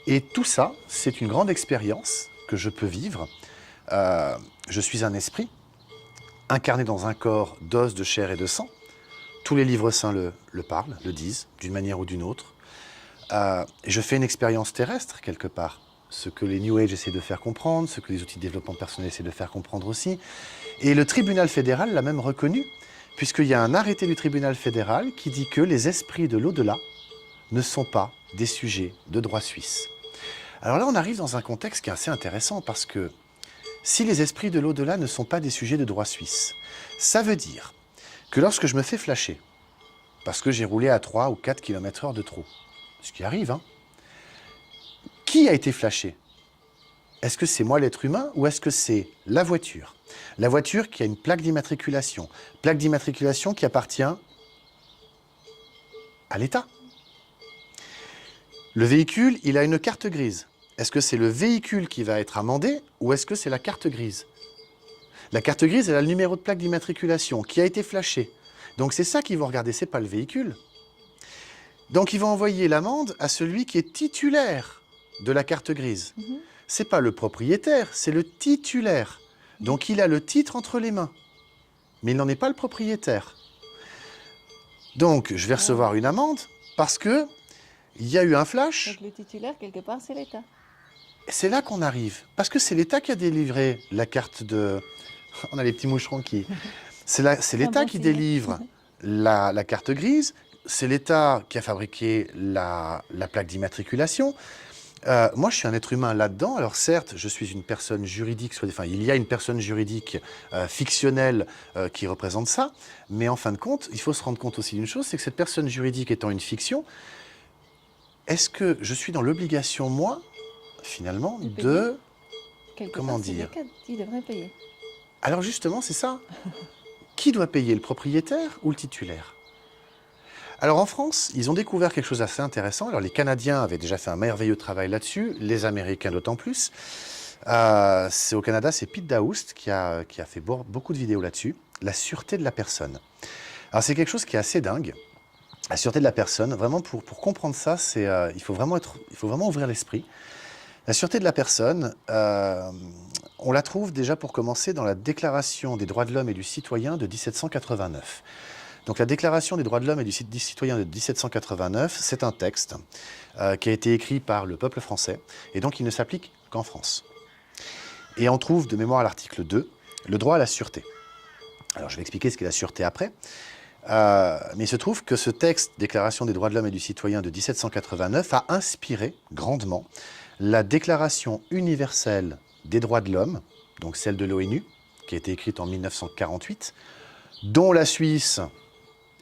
S2: Et tout ça, c'est une grande expérience que je peux vivre. Je suis un esprit, incarné dans un corps d'os, de chair et de sang. Tous les livres saints le parlent, le disent, d'une manière ou d'une autre. Je fais une expérience terrestre, quelque part. Ce que les New Age essaient de faire comprendre, ce que les outils de développement personnel essaient de faire comprendre aussi. Et le tribunal fédéral l'a même reconnu, puisqu'il y a un arrêté du tribunal fédéral qui dit que les esprits de l'au-delà ne sont pas des sujets de droit suisse. Alors là, on arrive dans un contexte qui est assez intéressant, parce que si les esprits de l'au-delà ne sont pas des sujets de droit suisse, ça veut dire que lorsque je me fais flasher, parce que j'ai roulé à 3 ou 4 km/h de trop, ce qui arrive, hein, qui a été flashé? Est-ce que c'est moi l'être humain ou est-ce que c'est la voiture? La voiture qui a une plaque d'immatriculation qui appartient à l'État. Le véhicule, il a une carte grise. Est-ce que c'est le véhicule qui va être amendé ou est-ce que c'est la carte grise? La carte grise, elle a le numéro de plaque d'immatriculation qui a été flashé. Donc c'est ça qu'ils vont regarder, c'est pas le véhicule. Donc ils vont envoyer l'amende à celui qui est titulaire de la carte grise. C'est pas le propriétaire, c'est le titulaire. Donc il a le titre entre les mains, mais il n'en est pas le propriétaire. Donc je vais recevoir une amende parce que il y a eu un flash.
S1: Donc le titulaire, quelque part, c'est l'État.
S2: C'est là qu'on arrive, parce que c'est l'État qui a délivré la carte de... On a les petits moucherons qui... C'est l'État qui délivre la carte grise, c'est l'État qui a fabriqué la plaque d'immatriculation. Moi, je suis un être humain là-dedans. Alors certes, je suis une personne juridique, enfin, il y a une personne juridique fictionnelle qui représente ça, mais en fin de compte, il faut se rendre compte aussi d'une chose, c'est que cette personne juridique étant une fiction, est-ce que je suis dans l'obligation, moi, finalement, de... Comment dire?
S1: Qui devrait payer?
S2: Alors justement, c'est ça. Qui doit payer, le propriétaire ou le titulaire? Alors en France, ils ont découvert quelque chose d'assez intéressant. Alors les Canadiens avaient déjà fait un merveilleux travail là-dessus, les Américains d'autant plus. Au Canada, c'est Pete Daoust qui a fait beaucoup de vidéos là-dessus. La sûreté de la personne. Alors c'est quelque chose qui est assez dingue. La sûreté de la personne, vraiment pour comprendre ça, il faut vraiment ouvrir l'esprit. La sûreté de la personne, on la trouve déjà pour commencer dans la Déclaration des droits de l'homme et du citoyen de 1789. Donc la Déclaration des droits de l'homme et du citoyen de 1789, c'est un texte qui a été écrit par le peuple français, et donc il ne s'applique qu'en France. Et on trouve de mémoire à l'article 2, le droit à la sûreté. Alors je vais expliquer ce qu'est la sûreté après, mais il se trouve que ce texte, Déclaration des droits de l'homme et du citoyen de 1789, a inspiré grandement la Déclaration universelle des droits de l'homme donc celle de l'ONU, qui a été écrite en 1948, dont la Suisse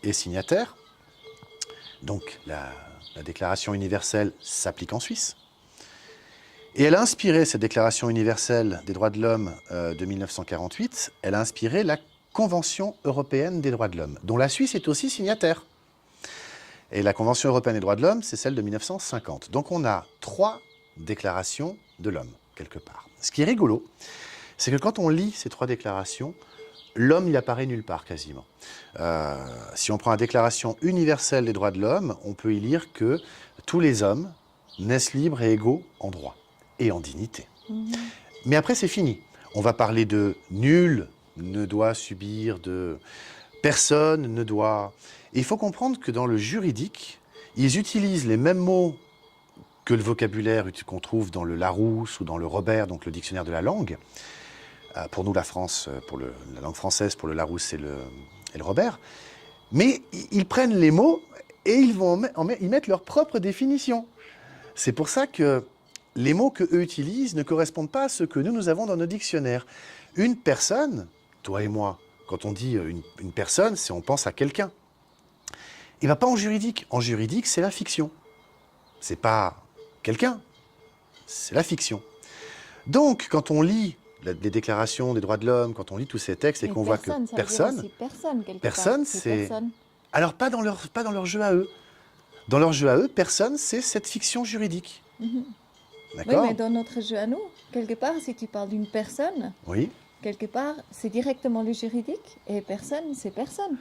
S2: est signataire. Donc la Déclaration universelle s'applique en Suisse. Et elle a inspiré, cette Déclaration universelle des droits de l'homme de 1948, elle a inspiré la Convention européenne des droits de l'homme, dont la Suisse est aussi signataire. Et la Convention européenne des droits de l'homme, c'est celle de 1950. Donc on a 3 déclarations de l'homme, quelque part. Ce qui est rigolo, c'est que quand on lit ces 3 déclarations, l'homme, il apparaît nulle part, quasiment. Si on prend la Déclaration universelle des droits de l'homme, on peut y lire que tous les hommes naissent libres et égaux en droit et en dignité. Mais après, c'est fini. On va parler de nul ne doit subir de... Personne ne doit... Et il faut comprendre que dans le juridique, ils utilisent les mêmes mots que le vocabulaire qu'on trouve dans le Larousse ou dans le Robert, donc le dictionnaire de la langue. Pour nous, la France, pour la langue française, pour le Larousse et le Robert. Mais ils prennent les mots et ils mettent leur propre définition. C'est pour ça que les mots qu'eux utilisent ne correspondent pas à ceux que nous avons dans nos dictionnaires. Une personne, toi et moi, quand on dit une personne, on pense à quelqu'un. Il ne va pas en juridique. En juridique, c'est la fiction. Ce n'est pas quelqu'un, c'est la fiction. Donc, quand on lit les déclarations des droits de l'homme, quand on lit tous ces textes et qu'on voit que personne, c'est... Alors, pas dans leur jeu à eux. Dans leur jeu à eux, personne, c'est cette fiction juridique. D'accord ?
S1: Oui, mais dans notre jeu à nous, quelque part, si tu parles d'une personne,
S2: oui.
S1: Quelque part, c'est directement le juridique, et personne, c'est personne.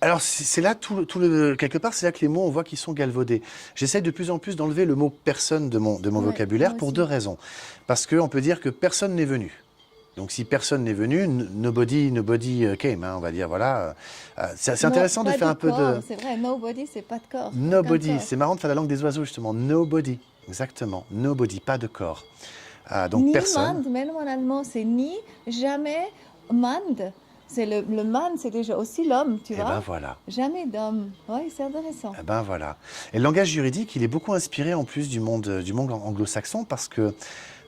S2: Alors, c'est là, quelque part, c'est là que les mots, on voit qu'ils sont galvaudés. J'essaie de plus en plus d'enlever le mot « personne » de mon vocabulaire pour 2 raisons. Parce qu'on peut dire que personne n'est venu. Donc, si personne n'est venu, nobody came, hein, on va dire, voilà. C'est intéressant de faire un peu de...
S1: C'est vrai, nobody, c'est pas de corps.
S2: Nobody, c'est marrant de faire la langue des oiseaux, justement. Nobody, exactement. Nobody, pas de corps. Donc,
S1: ni
S2: personne.
S1: Mand, même en allemand, c'est ni, jamais, Mand. Le man, c'est déjà aussi l'homme, tu vois.
S2: Et ben voilà.
S1: Jamais d'homme. Oui, c'est intéressant.
S2: Et ben voilà. Et le langage juridique, il est beaucoup inspiré en plus du monde anglo-saxon parce que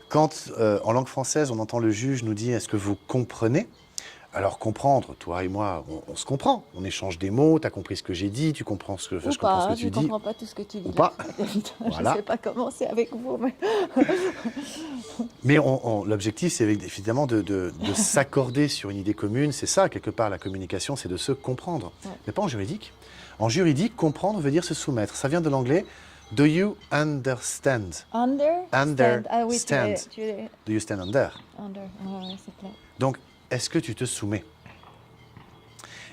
S2: quand, en langue française, on entend le juge nous dire « Est-ce que vous comprenez ?» Alors comprendre, toi et moi, on se comprend. On échange des mots, tu as compris ce que j'ai dit, tu comprends ce que, je comprends ce que tu dis.
S1: Je ne comprends pas tout ce que tu dis.
S2: Ou pas.
S1: Voilà. Je ne sais pas comment c'est avec vous.
S2: Mais l'objectif, c'est évidemment de s'accorder sur une idée commune. C'est ça, quelque part, la communication, c'est de se comprendre. Ouais. Mais pas en juridique. En juridique, comprendre veut dire se soumettre. Ça vient de l'anglais « Do you understand »
S1: Understand. Ah oui,
S2: Do you stand under?
S1: Under, ouais, c'est clair.
S2: Donc, est-ce que tu te soumets?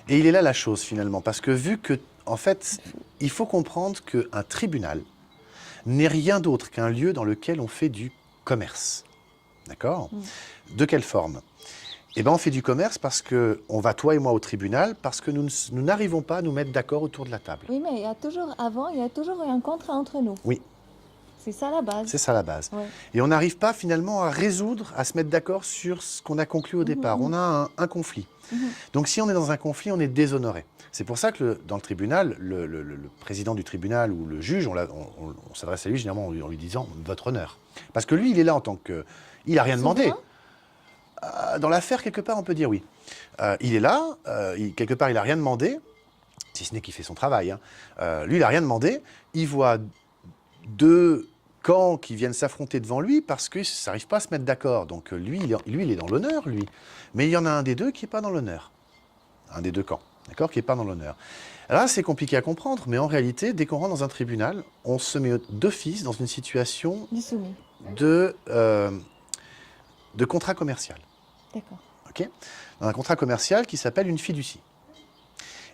S2: Et il est là la chose, finalement, parce que vu que, en fait, il faut comprendre qu'un tribunal n'est rien d'autre qu'un lieu dans lequel on fait du commerce. D'accord? De quelle forme? Eh bien, on fait du commerce parce qu'on va, toi et moi, au tribunal, parce que nous n'arrivons pas à nous mettre d'accord autour de la table.
S1: Oui, mais il y a toujours un contrat entre nous.
S2: Oui.
S1: C'est ça la base.
S2: C'est ça la base.
S1: Ouais.
S2: Et on n'arrive pas finalement à résoudre, à se mettre d'accord sur ce qu'on a conclu au départ. On a un conflit. Donc si on est dans un conflit, on est déshonoré. C'est pour ça que dans le tribunal, le président du tribunal ou le juge, on s'adresse à lui généralement en lui disant « Votre honneur ». Parce que lui, il est là en tant que... Il n'a rien demandé. Dans l'affaire, quelque part, on peut dire oui. Il est là, quelque part, il n'a rien demandé, si ce n'est qu'il fait son travail. Hein. Lui, il n'a rien demandé. Il voit 2 camps qui viennent s'affronter devant lui parce que ça n'arrive pas à se mettre d'accord. Donc lui, il est dans l'honneur, lui. Mais il y en a un des 2 qui n'est pas dans l'honneur. Un des 2 camps, d'accord, qui n'est pas dans l'honneur. Là, c'est compliqué à comprendre, mais en réalité, dès qu'on rentre dans un tribunal, on se met d'office dans une situation de contrat commercial.
S1: D'accord.
S2: Okay, dans un contrat commercial qui s'appelle une fiducie.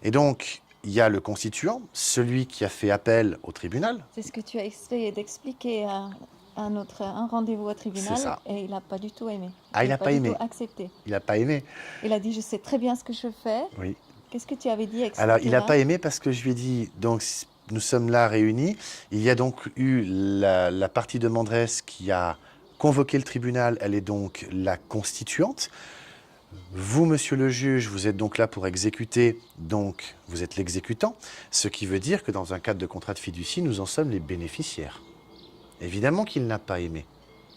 S2: Et donc, il y a le constituant, celui qui a fait appel au tribunal.
S1: C'est ce que tu as essayé d'expliquer à un rendez-vous au tribunal et il n'a pas du tout aimé.
S2: Ah, il n'a pas aimé.
S1: Du tout accepté.
S2: Il n'a pas aimé.
S1: Il a dit, je sais très bien ce que je fais.
S2: Oui.
S1: Qu'est-ce que tu avais dit?
S2: Alors, il n'a pas aimé parce que je lui ai dit, donc, nous sommes là réunis. Il y a donc eu la partie demanderesse qui a convoqué le tribunal. Elle est donc la constituante. Vous, monsieur le juge, vous êtes donc là pour exécuter, donc vous êtes l'exécutant, ce qui veut dire que dans un cadre de contrat de fiducie, nous en sommes les bénéficiaires. Évidemment qu'il n'a pas aimé.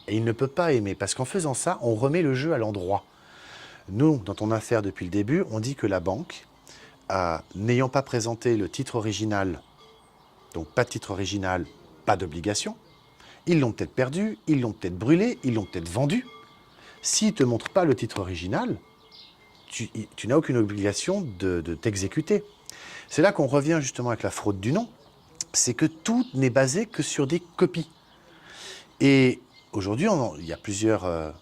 S2: Et il ne peut pas aimer, parce qu'en faisant ça, on remet le jeu à l'endroit. Nous, dans ton affaire depuis le début, on dit que la banque, n'ayant pas présenté le titre original, donc pas de titre original, pas d'obligation, ils l'ont peut-être perdu, ils l'ont peut-être brûlé, ils l'ont peut-être vendu. S'ils ne te montrent pas le titre original, tu n'as aucune obligation de t'exécuter. C'est là qu'on revient justement avec la fraude du nom, c'est que tout n'est basé que sur des copies. Et aujourd'hui, il y a plusieurs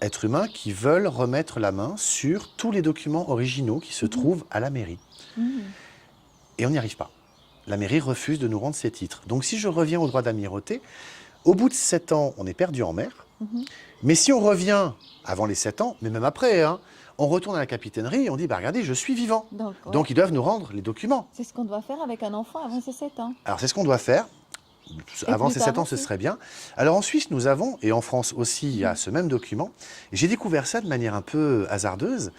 S2: êtres humains qui veulent remettre la main sur tous les documents originaux qui se trouvent à la mairie. Et on n'y arrive pas. La mairie refuse de nous rendre ces titres. Donc si je reviens au droit d'amirauté, au bout de 7 ans, on est perdu en mer. Mais si on revient avant les 7 ans, mais même après, hein, on retourne à la capitainerie et on dit, bah, regardez, je suis vivant. Donc ils doivent nous rendre les documents.
S1: C'est ce qu'on doit faire avec un enfant avant ses 7 ans.
S2: Alors c'est ce qu'on doit faire. Avant ces 7 ans, ce serait bien. Alors en Suisse, nous avons, et en France aussi, il y a ce même document. J'ai découvert ça de manière un peu hasardeuse.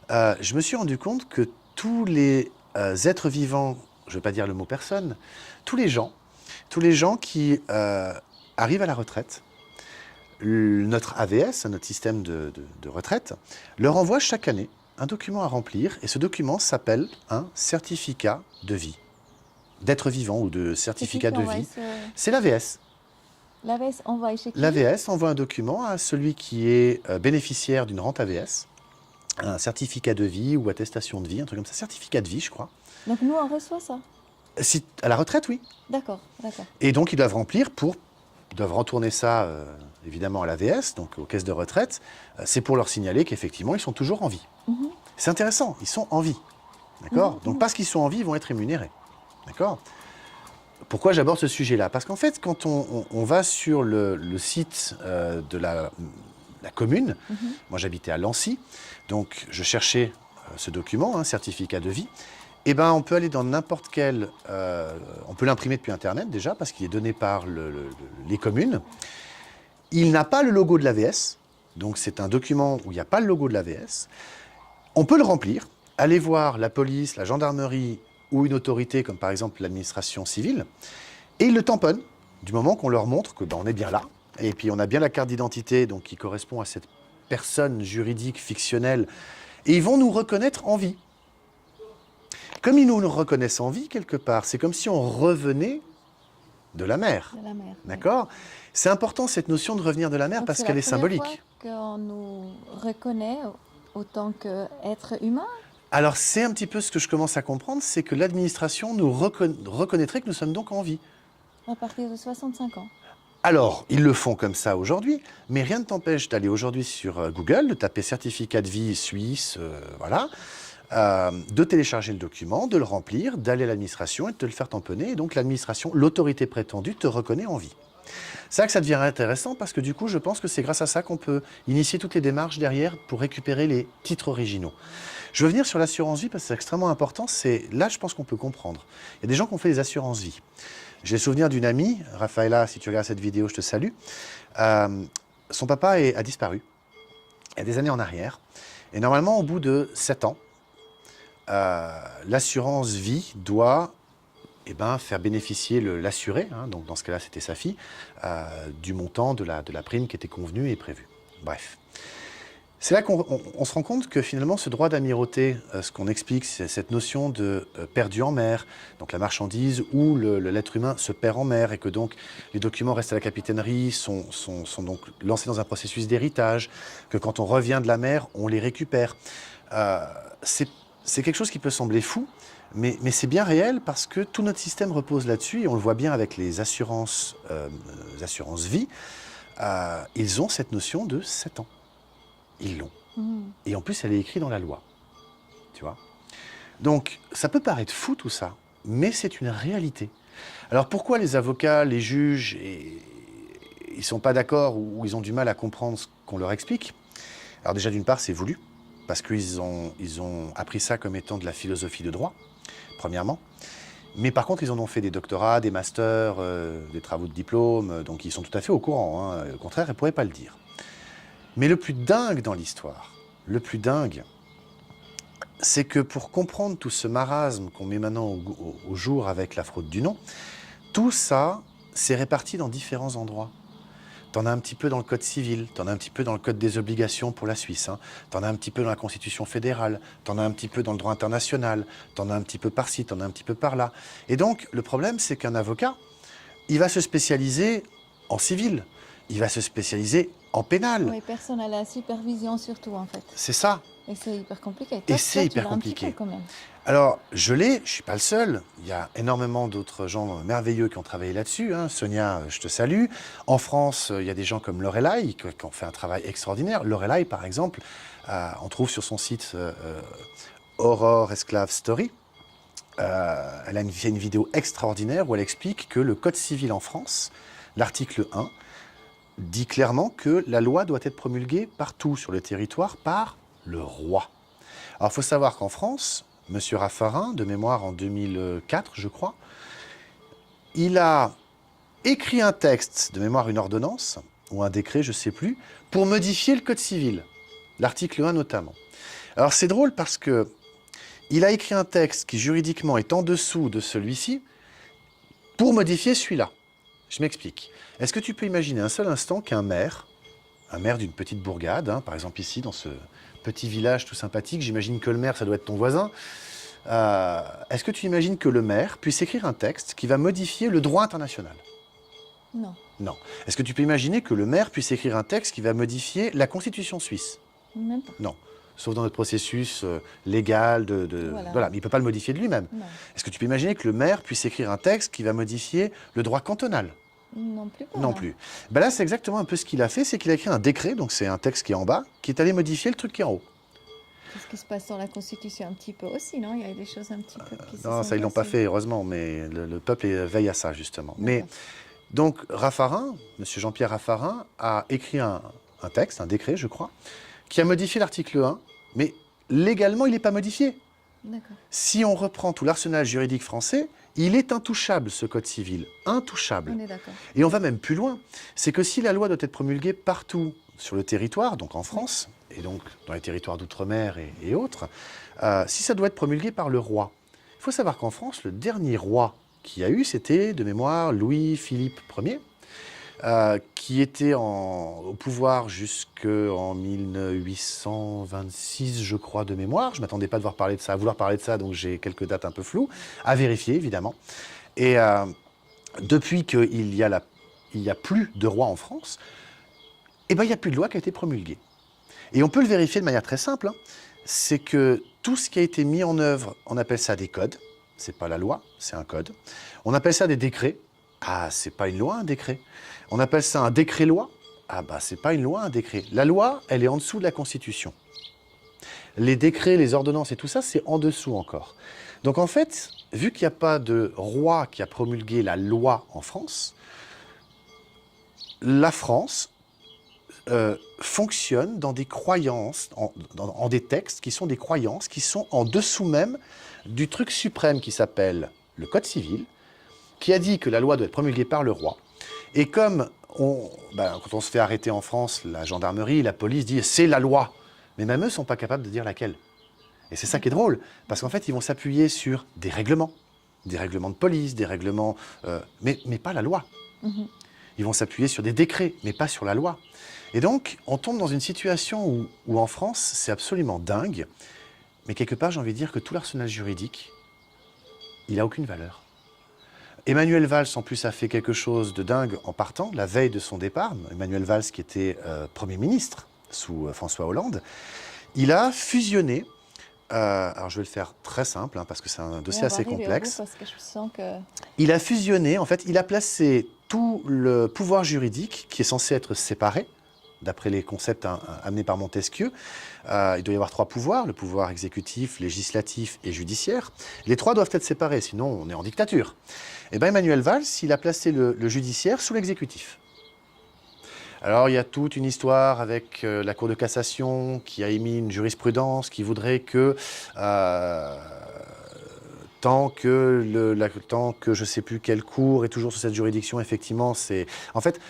S2: Je me suis rendu compte que tous les êtres vivants, je ne veux pas dire le mot personne, tous les gens qui arrivent à la retraite, notre AVS, notre système de retraite, leur envoie chaque année un document à remplir, et ce document s'appelle un certificat de vie. D'être vivant ou de certificat de vie, c'est l'AVS.
S1: L'AVS envoie chez qui?
S2: L'AVS envoie un document à celui qui est bénéficiaire d'une rente AVS, un certificat de vie ou attestation de vie, un truc comme ça, certificat de vie, je crois.
S1: Donc nous, on reçoit ça?
S2: À la retraite, oui.
S1: D'accord, d'accord.
S2: Et donc, ils doivent retourner ça, évidemment, à l'AVS, donc aux caisses de retraite. C'est pour leur signaler qu'effectivement, ils sont toujours en vie. C'est intéressant, ils sont en vie. D'accord? Donc, parce qu'ils sont en vie, ils vont être rémunérés. D'accord? Pourquoi j'aborde ce sujet-là? Parce qu'en fait, quand on va sur le site de la commune, moi j'habitais à Lancy, donc je cherchais ce document, un certificat de vie, et ben on peut aller dans n'importe quel... on peut l'imprimer depuis Internet déjà, parce qu'il est donné par les communes. Il n'a pas le logo de l'AVS, donc c'est un document où il n'y a pas le logo de l'AVS. On peut le remplir, aller voir la police, la gendarmerie, ou une autorité, comme par exemple l'administration civile, et ils le tamponnent, du moment qu'on leur montre que on est bien là, et puis on a bien la carte d'identité donc qui correspond à cette personne juridique fictionnelle, et ils vont nous reconnaître en vie. Comme ils nous reconnaissent en vie, quelque part, c'est comme si on revenait de la mer.
S1: De la mer.
S2: D'accord? Oui. C'est important cette notion de revenir de la mer donc parce qu'elle est symbolique.
S1: C'est la première fois qu'on nous reconnaît autant qu'être humain?
S2: Alors, c'est un petit peu ce que je commence à comprendre, c'est que l'administration nous reconnaîtrait que nous sommes donc en vie.
S1: À partir de 65 ans.
S2: Alors, ils le font comme ça aujourd'hui, mais rien ne t'empêche d'aller aujourd'hui sur Google, de taper certificat de vie suisse, voilà, de télécharger le document, de le remplir, d'aller à l'administration et de te le faire tamponner. Et donc, l'administration, l'autorité prétendue, te reconnaît en vie. C'est là que ça devient intéressant parce que du coup, je pense que c'est grâce à ça qu'on peut initier toutes les démarches derrière pour récupérer les titres originaux. Je veux venir sur l'assurance vie parce que c'est extrêmement important. Là, je pense qu'on peut comprendre. Il y a des gens qui ont fait des assurances vie. J'ai le souvenir d'une amie, Raphaëla, si tu regardes cette vidéo, je te salue. Son papa a disparu il y a des années en arrière. Et normalement, au bout de 7 ans, l'assurance vie doit faire bénéficier l'assuré, hein, donc dans ce cas-là, c'était sa fille, du montant de la prime qui était convenue et prévue. Bref. C'est là qu'on se rend compte que finalement, ce droit d'amirauté, ce qu'on explique, c'est cette notion de perdu en mer, donc la marchandise où l'être humain se perd en mer et que donc les documents restent à la capitainerie, sont donc lancés dans un processus d'héritage, que quand on revient de la mer, on les récupère. C'est quelque chose qui peut sembler fou, mais c'est bien réel parce que tout notre système repose là-dessus et on le voit bien avec les assurances vie. Ils ont cette notion de 7 ans. Ils l'ont. Et en plus, elle est écrite dans la loi. Tu vois? Donc, ça peut paraître fou tout ça, mais c'est une réalité. Alors pourquoi les avocats, les juges, ils ne sont pas d'accord ou ils ont du mal à comprendre ce qu'on leur explique? Alors déjà, d'une part, c'est voulu, parce qu'ils ont appris ça comme étant de la philosophie de droit, premièrement. Mais par contre, ils en ont fait des doctorats, des masters, des travaux de diplôme, donc ils sont tout à fait au courant. Hein. Au contraire, ils ne pourraient pas le dire. Mais le plus dingue dans l'histoire, c'est que pour comprendre tout ce marasme qu'on met maintenant au jour avec la fraude du nom, tout ça s'est réparti dans différents endroits. T'en as un petit peu dans le Code civil, t'en as un petit peu dans le Code des obligations pour la Suisse, hein. T'en as un petit peu dans la Constitution fédérale, t'en as un petit peu dans le droit international, t'en as un petit peu par-ci, t'en as un petit peu par-là. Et donc, le problème, c'est qu'un avocat, il va se spécialiser en civil, il va se spécialiser en pénal.
S1: Oui, personne n'a la supervision surtout en fait.
S2: C'est ça.
S1: Et c'est hyper compliqué.
S2: Et c'est hyper
S1: tu l'as un petit
S2: compliqué.
S1: peu, quand même.
S2: Alors, je ne suis pas le seul. Il y a énormément d'autres gens merveilleux qui ont travaillé là-dessus, hein. Sonia, je te salue. En France, il y a des gens comme Lorelai qui ont fait un travail extraordinaire. Lorelai, par exemple, on trouve sur son site Aurore Esclave Story. Elle a fait une vidéo extraordinaire où elle explique que le Code civil en France, l'article 1, dit clairement que la loi doit être promulguée partout sur le territoire par le roi. Alors, il faut savoir qu'en France, M. Raffarin, de mémoire en 2004, je crois, il a écrit un texte, de mémoire une ordonnance, ou un décret, je ne sais plus, pour modifier le Code civil, l'article 1 notamment. Alors, c'est drôle parce que il a écrit un texte qui, juridiquement, est en dessous de celui-ci, pour modifier celui-là. Je m'explique. Est-ce que tu peux imaginer un seul instant qu'un maire d'une petite bourgade, hein, par exemple ici, dans ce petit village tout sympathique, j'imagine que le maire, ça doit être ton voisin, est-ce que tu imagines que le maire puisse écrire un texte qui va modifier le droit international?
S1: Non.
S2: Non. Est-ce que tu peux imaginer que le maire puisse écrire un texte qui va modifier la Constitution suisse?
S1: Même pas.
S2: Non. Sauf dans notre processus légal, voilà. Mais il ne peut pas le modifier de lui-même. Est-ce que tu peux imaginer que le maire puisse écrire un texte qui va modifier le droit cantonal?
S1: Non plus. Pas,
S2: non plus. Ben là, c'est exactement un peu ce qu'il a fait, c'est qu'il a écrit un décret, donc c'est un texte qui est en bas, qui est allé modifier le truc qui est en haut.
S1: C'est ce qui se passe dans la Constitution un petit peu aussi, non? Il y a des choses un petit peu qui se
S2: non,
S1: sont
S2: ça, ils l'ont pas fait, heureusement, mais le peuple veille à ça, justement. Mais donc, Raffarin, M. Jean-Pierre Raffarin, a écrit un texte, un décret, je crois, qui a modifié l'article 1, mais légalement, il n'est pas modifié. Si on reprend tout l'arsenal juridique français, il est intouchable, ce code civil. Intouchable.
S1: On est d'accord.
S2: Et on va même plus loin. C'est que si la loi doit être promulguée partout sur le territoire, donc en France, et donc dans les territoires d'outre-mer et autres, si ça doit être promulgué par le roi, il faut savoir qu'en France, le dernier roi qu'il y a eu, c'était, de mémoire, Louis-Philippe Ier, qui était au pouvoir jusqu'en 1826, je crois, de mémoire. Je ne m'attendais pas à vouloir parler de ça, donc j'ai quelques dates un peu floues, à vérifier, évidemment. Et depuis qu'il n'y a plus de roi en France, eh ben, il n'y a plus de loi qui a été promulguée. Et on peut le vérifier de manière très simple, hein. C'est que tout ce qui a été mis en œuvre, on appelle ça des codes. Ce n'est pas la loi, c'est un code. On appelle ça des décrets. Ah, c'est pas une loi, un décret. On appelle ça un décret-loi. Ah bah, c'est pas une loi, un décret. La loi, elle est en dessous de la Constitution. Les décrets, les ordonnances et tout ça, c'est en dessous encore. Donc en fait, vu qu'il n'y a pas de roi qui a promulgué la loi en France, la France fonctionne dans des croyances, dans des textes qui sont des croyances, qui sont en dessous même du truc suprême qui s'appelle le Code civil, qui a dit que la loi doit être promulguée par le roi. Et comme quand on se fait arrêter en France, la gendarmerie, la police dit « c'est la loi ». Mais même eux ne sont pas capables de dire laquelle. Et c'est ça qui est drôle, parce qu'en fait, ils vont s'appuyer sur des règlements de police, des règlements, mais pas la loi. Ils vont s'appuyer sur des décrets, mais pas sur la loi. Et donc, on tombe dans une situation où en France, c'est absolument dingue, mais quelque part, j'ai envie de dire que tout l'arsenal juridique, il n'a aucune valeur. Emmanuel Valls, en plus, a fait quelque chose de dingue en partant, la veille de son départ. Emmanuel Valls, qui était Premier ministre sous François Hollande, il a fusionné, alors je vais le faire très simple, hein, parce que c'est un dossier assez complexe.
S1: Parce que je sens que...
S2: Il a fusionné, en fait, il a placé tout le pouvoir juridique, qui est censé être séparé, d'après les concepts amenés par Montesquieu. Il doit y avoir 3 pouvoirs, le pouvoir exécutif, législatif et judiciaire. Les 3 doivent être séparés, sinon on est en dictature. Et bien Emmanuel Valls, il a placé le judiciaire sous l'exécutif. Alors il y a toute une histoire avec la Cour de cassation qui a émis une jurisprudence qui voudrait que tant que je ne sais plus quelle cour est toujours sous cette juridiction, effectivement, c'est... En fait,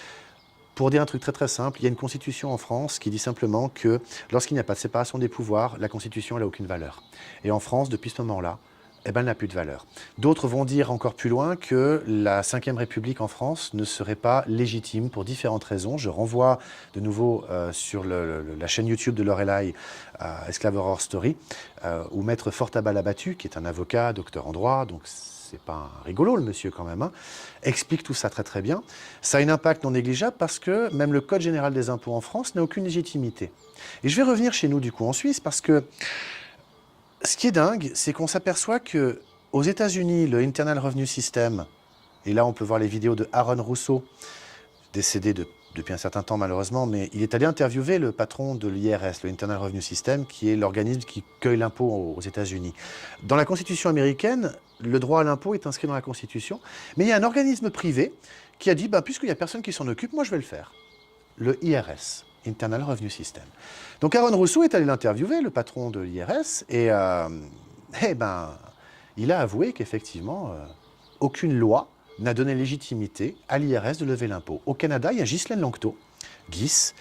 S2: pour dire un truc très très simple, il y a une constitution en France qui dit simplement que lorsqu'il n'y a pas de séparation des pouvoirs, la constitution n'a aucune valeur. Et en France, depuis ce moment-là, eh ben, elle n'a plus de valeur. D'autres vont dire encore plus loin que la Ve République en France ne serait pas légitime pour différentes raisons. Je renvoie de nouveau sur la chaîne YouTube de Lorelai, Esclave Horror Story, où Maître Fortabal Abattu, qui est un avocat, docteur en droit, donc c'est pas un rigolo le monsieur quand même, hein, explique tout ça très très bien. Ça a un impact non négligeable parce que même le Code général des impôts en France n'a aucune légitimité. Et je vais revenir chez nous du coup en Suisse parce que ce qui est dingue, c'est qu'on s'aperçoit que aux États-Unis, le Internal Revenue System, et là on peut voir les vidéos de Aaron Russo, décédé depuis un certain temps malheureusement, mais il est allé interviewer le patron de l'IRS, le Internal Revenue System, qui est l'organisme qui cueille l'impôt aux États-Unis. Dans la Constitution américaine, le droit à l'impôt est inscrit dans la Constitution, mais il y a un organisme privé qui a dit, puisqu'il n'y a personne qui s'en occupe, moi je vais le faire. Le IRS, Internal Revenue System. Donc Aaron Russo est allé l'interviewer, le patron de l'IRS, et il a avoué qu'effectivement, aucune loi n'a donné légitimité à l'IRS de lever l'impôt. Au Canada, il y a Ghislaine Langto, GIS,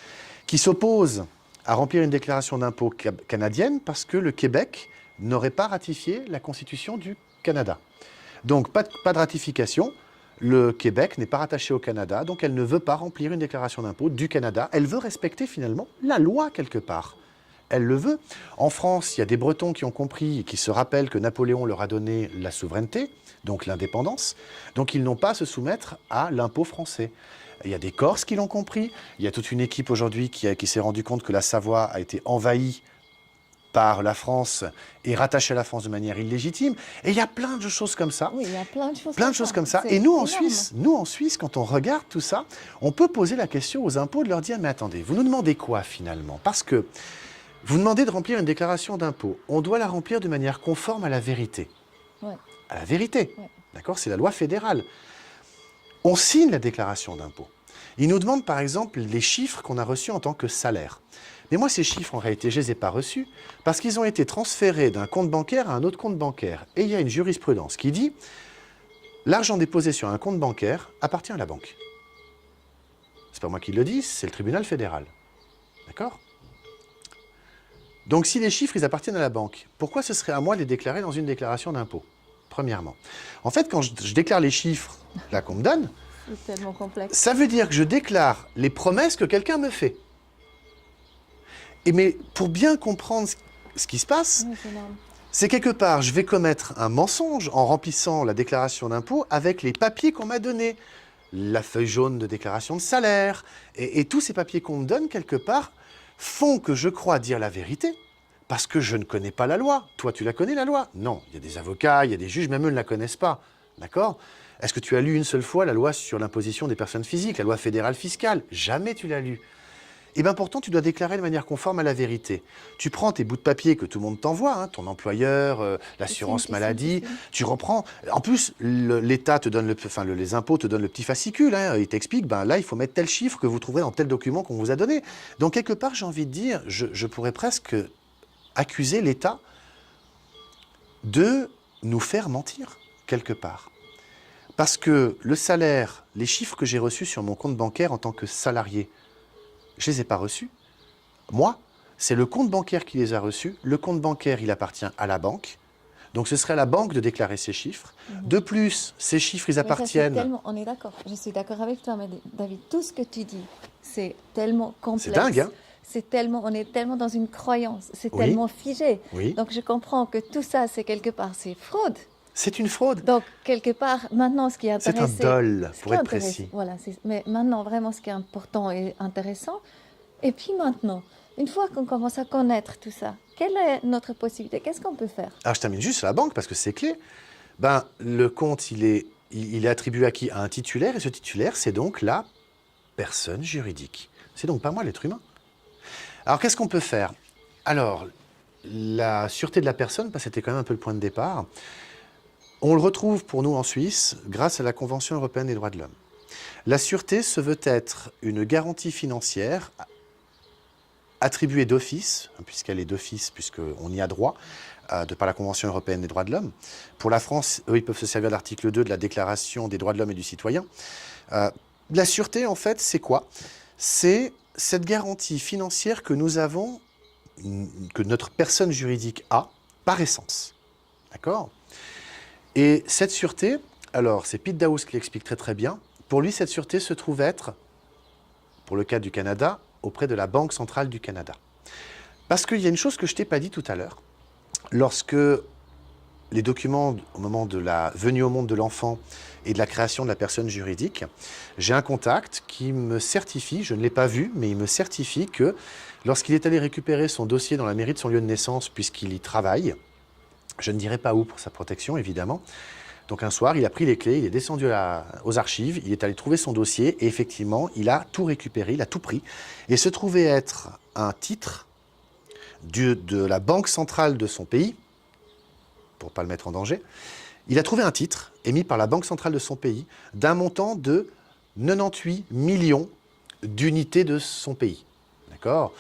S2: qui s'oppose à remplir une déclaration d'impôt canadienne parce que le Québec n'aurait pas ratifié la Constitution du Canada. Donc, pas de ratification. Le Québec n'est pas rattaché au Canada, donc elle ne veut pas remplir une déclaration d'impôt du Canada. Elle veut respecter finalement la loi quelque part. Elle le veut. En France, il y a des Bretons qui ont compris et qui se rappellent que Napoléon leur a donné la souveraineté, donc l'indépendance. Donc ils n'ont pas à se soumettre à l'impôt français. Il y a des Corses qui l'ont compris. Il y a toute une équipe aujourd'hui qui s'est rendu compte que la Savoie a été envahie par la France et rattachée à la France de manière illégitime. Et il y a plein de choses comme ça.
S1: Oui, il y a plein de choses
S2: Plein de choses comme ça. Et nous en Suisse, quand on regarde tout ça, on peut poser la question aux impôts de leur dire, mais attendez, vous nous demandez quoi finalement? Parce que vous demandez de remplir une déclaration d'impôt. On doit la remplir de manière conforme à la vérité.
S1: Ouais.
S2: À la vérité.
S1: Ouais.
S2: D'accord? C'est la loi fédérale. On signe la déclaration d'impôt. Ils nous demandent par exemple les chiffres qu'on a reçus en tant que salaire. Mais moi, ces chiffres, en réalité, je ne les ai pas reçus parce qu'ils ont été transférés d'un compte bancaire à un autre compte bancaire. Et il y a une jurisprudence qui dit l'argent déposé sur un compte bancaire appartient à la banque. C'est pas moi qui le dis, c'est le tribunal fédéral. D'accord? Donc, si les chiffres, ils appartiennent à la banque, pourquoi ce serait à moi de les déclarer dans une déclaration d'impôt? Premièrement. En fait, quand je déclare les chiffres là qu'on me donne,
S1: C'est tellement complexe.
S2: ça veut dire que je déclare les promesses que quelqu'un me fait. Mais pour bien comprendre ce qui se passe,
S1: Oui, c'est énorme.
S2: c'est quelque part, je vais commettre un mensonge en remplissant la déclaration d'impôt avec les papiers qu'on m'a donnés. La feuille jaune de déclaration de salaire, et tous ces papiers qu'on me donne, quelque part, font que je crois dire la vérité, parce que je ne connais pas la loi. Toi, tu la connais, la loi? Non, il y a des avocats, il y a des juges, même eux ne la connaissent pas. D'accord? Est-ce que tu as lu une seule fois la loi sur l'imposition des personnes physiques, la loi fédérale fiscale? Jamais tu l'as lu. Et bien pourtant, tu dois déclarer de manière conforme à la vérité. Tu prends tes bouts de papier que tout le monde t'envoie, hein, ton employeur, l'assurance maladie, tu reprends. En plus, l'État te donne, les impôts te donnent le petit fascicule. Hein, ils t'expliquent, là, il faut mettre tel chiffre que vous trouverez dans tel document qu'on vous a donné. Donc, quelque part, j'ai envie de dire, je pourrais presque accuser l'État de nous faire mentir, quelque part. Parce que le salaire, les chiffres que j'ai reçus sur mon compte bancaire en tant que salarié, je ne les ai pas reçus. Moi, c'est le compte bancaire qui les a reçus. Le compte bancaire, il appartient à la banque. Donc, ce serait à la banque de déclarer ces chiffres. De plus, ces chiffres, ils appartiennent...
S1: On est d'accord. Je suis d'accord avec toi, mais David, tout ce que tu dis, c'est tellement complexe.
S2: C'est dingue, hein?
S1: On est tellement dans une croyance. C'est
S2: Oui.
S1: tellement figé.
S2: Oui.
S1: Donc, je comprends que tout ça, c'est quelque part, c'est fraude.
S2: C'est une fraude.
S1: Donc, quelque part, maintenant, ce qui est intéressant...
S2: C'est un dol, pour être précis.
S1: Voilà, mais maintenant, vraiment, ce qui est important et intéressant. Et puis maintenant, une fois qu'on commence à connaître tout ça, quelle est notre possibilité? Qu'est-ce qu'on peut faire?
S2: Alors, je termine juste sur la banque, parce que c'est clé. Le compte, il est attribué à qui? À un titulaire, et ce titulaire, c'est donc la personne juridique. C'est donc pas moi, l'être humain. Alors, qu'est-ce qu'on peut faire? Alors, la sûreté de la personne, parce que c'était quand même un peu le point de départ, on le retrouve pour nous en Suisse grâce à la Convention européenne des droits de l'homme. La sûreté se veut être une garantie financière attribuée d'office, puisqu'elle est d'office, puisqu'on y a droit, de par la Convention européenne des droits de l'homme. Pour la France, eux, ils peuvent se servir de l'article 2 de la Déclaration des droits de l'homme et du citoyen. La sûreté, en fait, c'est quoi? C'est cette garantie financière que nous avons, que notre personne juridique a, par essence. D'accord? Et cette sûreté, alors c'est Pete Daoust qui l'explique très très bien, pour lui cette sûreté se trouve être, pour le cas du Canada, auprès de la Banque centrale du Canada. Parce qu'il y a une chose que je ne t'ai pas dit tout à l'heure. Lorsque les documents, au moment de la venue au monde de l'enfant et de la création de la personne juridique, j'ai un contact qui me certifie, je ne l'ai pas vu, mais il me certifie que lorsqu'il est allé récupérer son dossier dans la mairie de son lieu de naissance, puisqu'il y travaille, je ne dirai pas où pour sa protection, évidemment. Donc un soir, il a pris les clés, il est descendu aux archives, il est allé trouver son dossier et effectivement, il a tout récupéré, il a tout pris. Et se trouvait être un titre de la banque centrale de son pays, pour ne pas le mettre en danger, il a trouvé un titre émis par la banque centrale de son pays d'un montant de 98 millions d'unités de son pays. D'accord?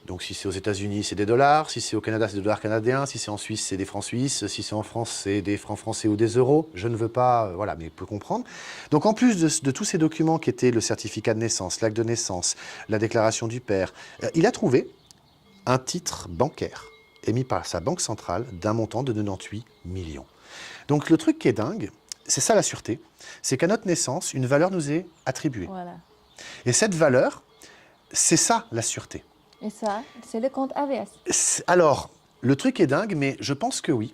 S2: Donc si c'est aux États-Unis, c'est des dollars, si c'est au Canada, c'est des dollars canadiens, si c'est en Suisse, c'est des francs suisses, si c'est en France, c'est des francs français ou des euros. Je ne veux pas, voilà, mais il peut comprendre. Donc en plus de tous ces documents qui étaient le certificat de naissance, l'acte de naissance, la déclaration du père, il a trouvé un titre bancaire émis par sa banque centrale d'un montant de 98 millions. Donc le truc qui est dingue, c'est ça la sûreté, c'est qu'à notre naissance, une valeur nous est attribuée.
S1: Voilà.
S2: Et cette valeur, c'est ça la sûreté.
S1: Et ça, c'est le compte AVS.
S2: Alors, le truc est dingue, mais je pense que oui.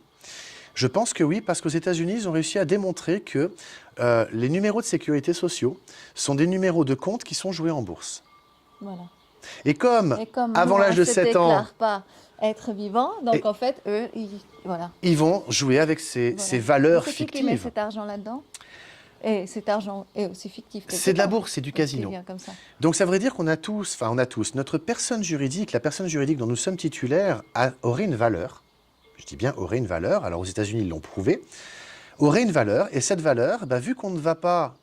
S2: Je pense que oui, parce qu'aux États-Unis, ils ont réussi à démontrer que les numéros de sécurité sociaux sont des numéros de compte qui sont joués en bourse.
S1: Voilà.
S2: Et comme avant
S1: nous,
S2: l'âge de
S1: on
S2: 7 ans,
S1: ne déclare pas être vivant, donc en fait, eux, voilà.
S2: Ils vont jouer avec ces
S1: Voilà.
S2: valeurs
S1: C'est qui met
S2: fictives.
S1: cet argent là-dedans? Et cet argent est aussi fictif.
S2: C'est de la bourse, c'est du casino.
S1: Comme ça.
S2: Donc ça veut dire qu'on a tous, notre personne juridique, la personne juridique dont nous sommes titulaires aurait une valeur. Je dis bien aurait une valeur, alors aux États-Unis ils l'ont prouvé, aurait une valeur, et cette valeur, vu qu'on ne va pas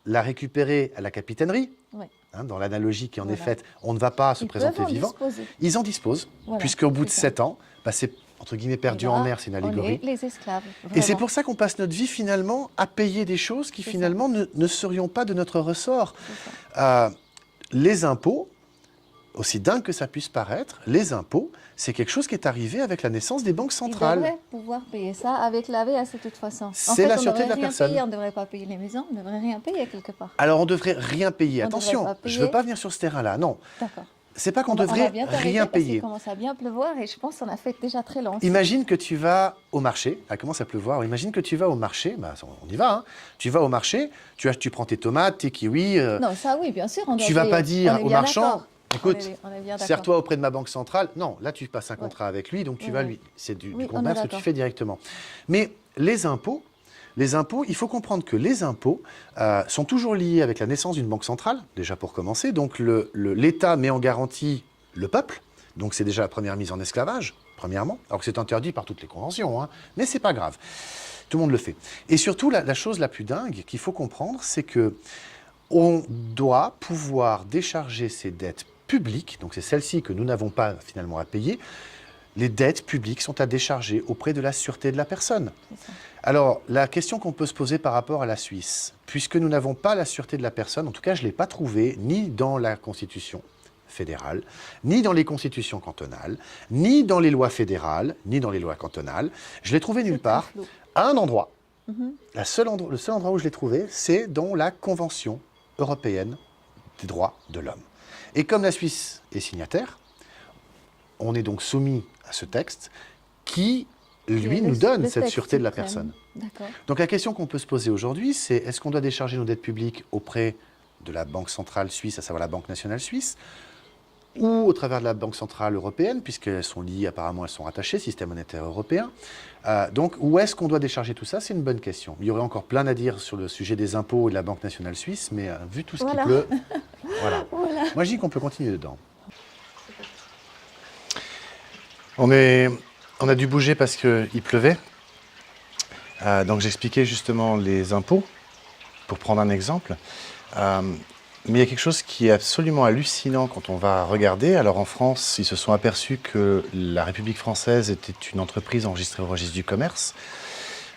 S2: la récupérer à la capitainerie,
S1: Ouais.
S2: Dans l'analogie qui en est
S1: Voilà.
S2: faite, on ne va pas se
S1: Ils
S2: présenter
S1: peuvent en
S2: vivant,
S1: disposer.
S2: ils en disposent,
S1: Voilà,
S2: puisqu'au bout de
S1: c'est ça.
S2: 7 ans, c'est entre guillemets perdu
S1: Et là,
S2: en mer, c'est une allégorie.
S1: On est les esclaves.
S2: Et c'est
S1: vraiment.
S2: pour ça qu'on passe notre vie finalement à payer des choses qui
S1: C'est
S2: finalement ne seriont pas de notre ressort.
S1: C'est ça.
S2: Les impôts, aussi dingue que ça puisse paraître, les impôts, c'est quelque chose qui est arrivé avec la naissance des banques
S1: Ils
S2: centrales.
S1: devraient pouvoir payer ça avec l'AVS de toute façon.
S2: C'est la sûreté de la
S1: On
S2: personne.
S1: ne devrait pas payer les maisons, on ne devrait rien payer quelque part.
S2: Alors on devrait rien payer.
S1: On
S2: Attention,
S1: devrait pas payer.
S2: je ne veux pas venir sur ce terrain-là. Non,
S1: D'accord.
S2: c'est pas qu'on
S1: On va
S2: devrait
S1: bien t'arrêter
S2: rien
S1: parce qu'il
S2: payer.
S1: commence à bien pleuvoir et je pense qu'on a fait déjà très long.
S2: Imagine que tu vas au marché, il commence à pleuvoir, imagine que tu vas au marché, on y va, hein. Tu vas au marché, tu prends tes tomates, tes kiwis,
S1: Non, ça oui, bien sûr. On doit
S2: tu vas
S1: payer.
S2: pas
S1: On
S2: dire
S1: est
S2: au
S1: bien
S2: marchand,
S1: d'accord.
S2: écoute,
S1: On est bien d'accord.
S2: sers-toi auprès de ma banque centrale. Non, là tu passes un contrat avec lui, donc tu vas
S1: Ouais.
S2: lui. C'est du
S1: Oui, on est
S2: commerce que tu
S1: d'accord.
S2: fais directement. Mais les impôts, il faut comprendre que les impôts sont toujours liés avec la naissance d'une banque centrale, déjà pour commencer. Donc l'État met en garantie le peuple, donc c'est déjà la première mise en esclavage, premièrement, alors que c'est interdit par toutes les conventions, hein, mais c'est pas grave. Tout le monde le fait. Et surtout, la chose la plus dingue qu'il faut comprendre, c'est que on doit pouvoir décharger ces dettes publiques, donc c'est celles-ci que nous n'avons pas finalement à payer. Les dettes publiques sont à décharger auprès de la sûreté de la personne.
S1: C'est ça.
S2: Alors, la question qu'on peut se poser par rapport à la Suisse, puisque nous n'avons pas la sûreté de la personne, en tout cas je ne l'ai pas trouvée ni dans la Constitution fédérale, ni dans les constitutions cantonales, ni dans les lois fédérales, ni dans les lois cantonales, je l'ai trouvée nulle
S1: C'est très
S2: part,
S1: flou.
S2: à un endroit.
S1: Mhm.
S2: Le seul endroit où je l'ai trouvé, c'est dans la Convention européenne des droits de l'homme. Et comme la Suisse est signataire, on est donc soumis à ce texte qui, lui, nous donne
S1: Le
S2: cette
S1: texte
S2: sûreté de la
S1: suprême.
S2: personne.
S1: D'accord.
S2: Donc la question qu'on peut se poser aujourd'hui, c'est est-ce qu'on doit décharger nos dettes publiques auprès de la Banque centrale suisse, à savoir la Banque nationale suisse, ou au travers de la Banque centrale européenne, puisqu'elles sont liées, apparemment elles sont rattachées, système monétaire européen. Donc où est-ce qu'on doit décharger tout ça? C'est une bonne question. Il y aurait encore plein à dire sur le sujet des impôts et de la Banque nationale suisse, mais vu tout ce
S1: Voilà.
S2: qui pleut, voilà. Moi je dis qu'on peut continuer dedans. On a dû bouger parce qu'il pleuvait. Donc j'expliquais justement les impôts, pour prendre un exemple. Mais il y a quelque chose qui est absolument hallucinant quand on va regarder. Alors en France, ils se sont aperçus que la République française était une entreprise enregistrée au registre du commerce.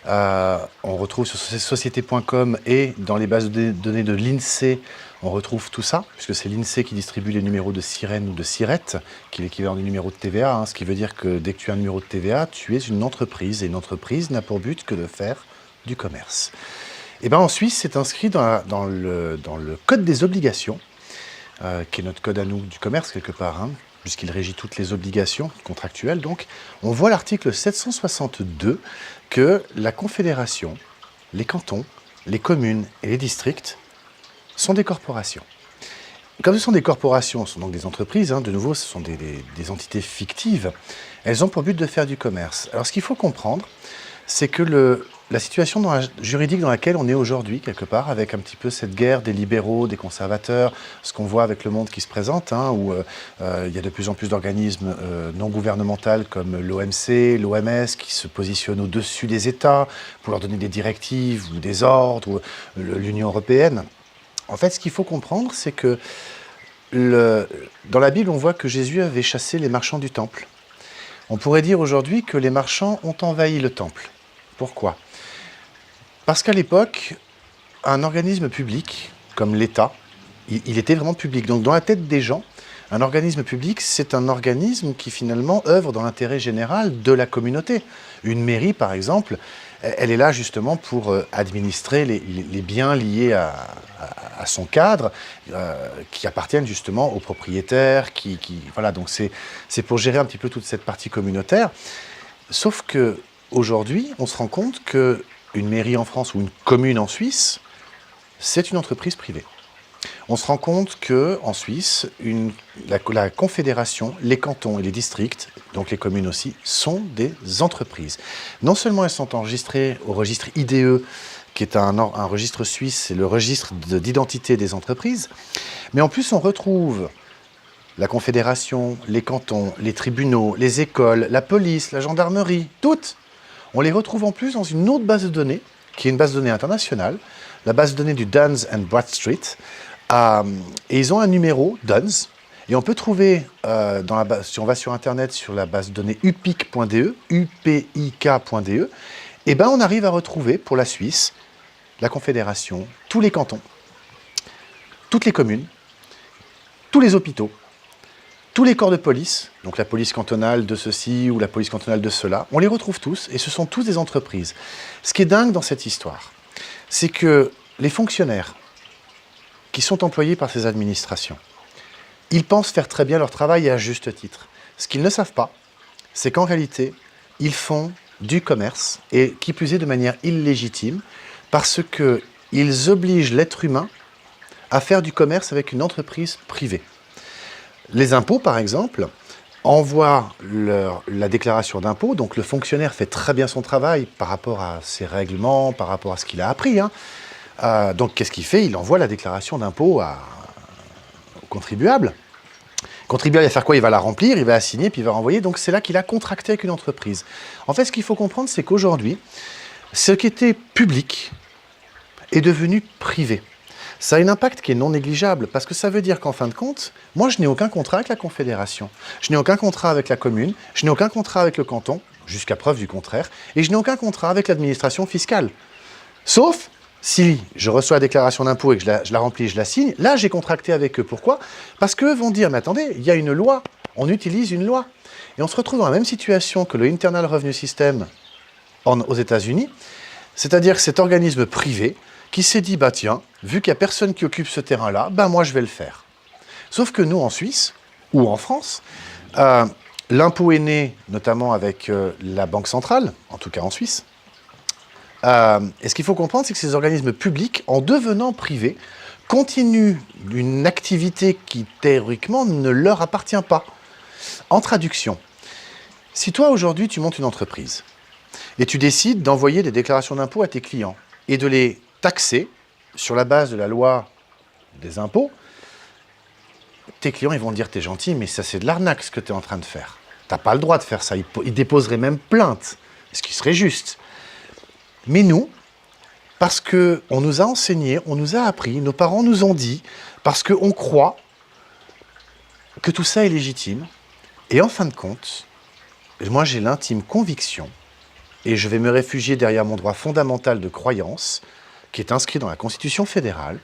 S2: On retrouve sur société.com et dans les bases de données de l'INSEE, on retrouve tout ça, puisque c'est l'INSEE qui distribue les numéros de sirène ou de sirette, qui est l'équivalent du numéro de TVA, ce qui veut dire que dès que tu as un numéro de TVA, tu es une entreprise, et une entreprise n'a pour but que de faire du commerce. Et bien en Suisse, c'est inscrit dans le Code des obligations, qui est notre code à nous du commerce quelque part, puisqu'il régit toutes les obligations contractuelles. Donc, on voit l'article 762 que la Confédération, les cantons, les communes et les districts sont des corporations. Comme ce sont des corporations, ce sont donc des entreprises, de nouveau, ce sont des entités fictives, elles ont pour but de faire du commerce. Alors, ce qu'il faut comprendre, c'est que la situation juridique dans laquelle on est aujourd'hui, quelque part, avec un petit peu cette guerre des libéraux, des conservateurs, ce qu'on voit avec le monde qui se présente, où il y a de plus en plus d'organismes non gouvernementaux comme l'OMC, l'OMS, qui se positionnent au-dessus des États pour leur donner des directives ou des ordres, ou l'Union européenne. En fait, ce qu'il faut comprendre, c'est que dans la Bible, on voit que Jésus avait chassé les marchands du temple. On pourrait dire aujourd'hui que les marchands ont envahi le temple. Pourquoi ? Parce qu'à l'époque, un organisme public, comme l'État, il était vraiment public. Donc dans la tête des gens, un organisme public, c'est un organisme qui finalement œuvre dans l'intérêt général de la communauté. Une mairie, par exemple, elle est là justement pour administrer les biens liés à son cadre, qui appartiennent justement aux propriétaires. Voilà, donc c'est pour gérer un petit peu toute cette partie communautaire. Sauf qu'aujourd'hui, on se rend compte qu'une mairie en France ou une commune en Suisse, c'est une entreprise privée. On se rend compte qu'en Suisse, la Confédération, les cantons et les districts, donc les communes aussi, sont des entreprises. Non seulement elles sont enregistrées au registre IDE, qui est un registre suisse, c'est le registre d'identité des entreprises, mais en plus on retrouve la Confédération, les cantons, les tribunaux, les écoles, la police, la gendarmerie, toutes. On les retrouve en plus dans une autre base de données, qui est une base de données internationale, la base de données du Duns and Bradstreet. Et ils ont un numéro, Duns, et on peut trouver, si on va sur Internet, sur la base de données upic.de, upik.de, et ben on arrive à retrouver, pour la Suisse, la Confédération, tous les cantons, toutes les communes, tous les hôpitaux, tous les corps de police, donc la police cantonale de ceci ou la police cantonale de cela, on les retrouve tous, et ce sont tous des entreprises. Ce qui est dingue dans cette histoire, c'est que les fonctionnaires qui sont employés par ces administrations, ils pensent faire très bien leur travail et à juste titre. Ce qu'ils ne savent pas, c'est qu'en réalité, ils font du commerce, et qui plus est de manière illégitime, parce qu'ils obligent l'être humain à faire du commerce avec une entreprise privée. Les impôts, par exemple, envoient la déclaration d'impôt, donc le fonctionnaire fait très bien son travail par rapport à ses règlements, par rapport à ce qu'il a appris. Donc qu'est-ce qu'il fait ? Il envoie la déclaration d'impôt au contribuable. Le contribuable va faire quoi ? Il va la remplir, il va la signer, puis il va renvoyer. Donc c'est là qu'il a contracté avec une entreprise. En fait, ce qu'il faut comprendre, c'est qu'aujourd'hui, ce qui était public est devenu privé. Ça a un impact qui est non négligeable, parce que ça veut dire qu'en fin de compte, moi je n'ai aucun contrat avec la Confédération, je n'ai aucun contrat avec la commune, je n'ai aucun contrat avec le canton, jusqu'à preuve du contraire, et je n'ai aucun contrat avec l'administration fiscale. Sauf si je reçois la déclaration d'impôt et que je la remplis, je la signe, là j'ai contracté avec eux. Pourquoi ? Parce qu'eux vont dire, mais attendez, il y a une loi, on utilise une loi. Et on se retrouve dans la même situation que le Internal Revenue System aux États-Unis, c'est-à-dire cet organisme privé qui s'est dit, bah tiens, vu qu'il n'y a personne qui occupe ce terrain-là, bah moi je vais le faire. Sauf que nous, en Suisse, ou en France, l'impôt est né, notamment avec la Banque centrale, en tout cas en Suisse. Et ce qu'il faut comprendre, c'est que ces organismes publics, en devenant privés, continuent une activité qui, théoriquement, ne leur appartient pas. En traduction, si toi, aujourd'hui, tu montes une entreprise, et tu décides d'envoyer des déclarations d'impôt à tes clients, et de les taxer sur la base de la loi des impôts, tes clients ils vont te dire « t'es gentil, mais ça c'est de l'arnaque ce que tu es en train de faire. T'as pas le droit de faire ça. » Ils déposeraient même plainte, ce qui serait juste. Mais nous, parce qu'on nous a enseigné, on nous a appris, nos parents nous ont dit, parce qu'on croit que tout ça est légitime, et en fin de compte, moi j'ai l'intime conviction, et je vais me réfugier derrière mon droit fondamental de croyance, qui est inscrit dans la Constitution fédérale,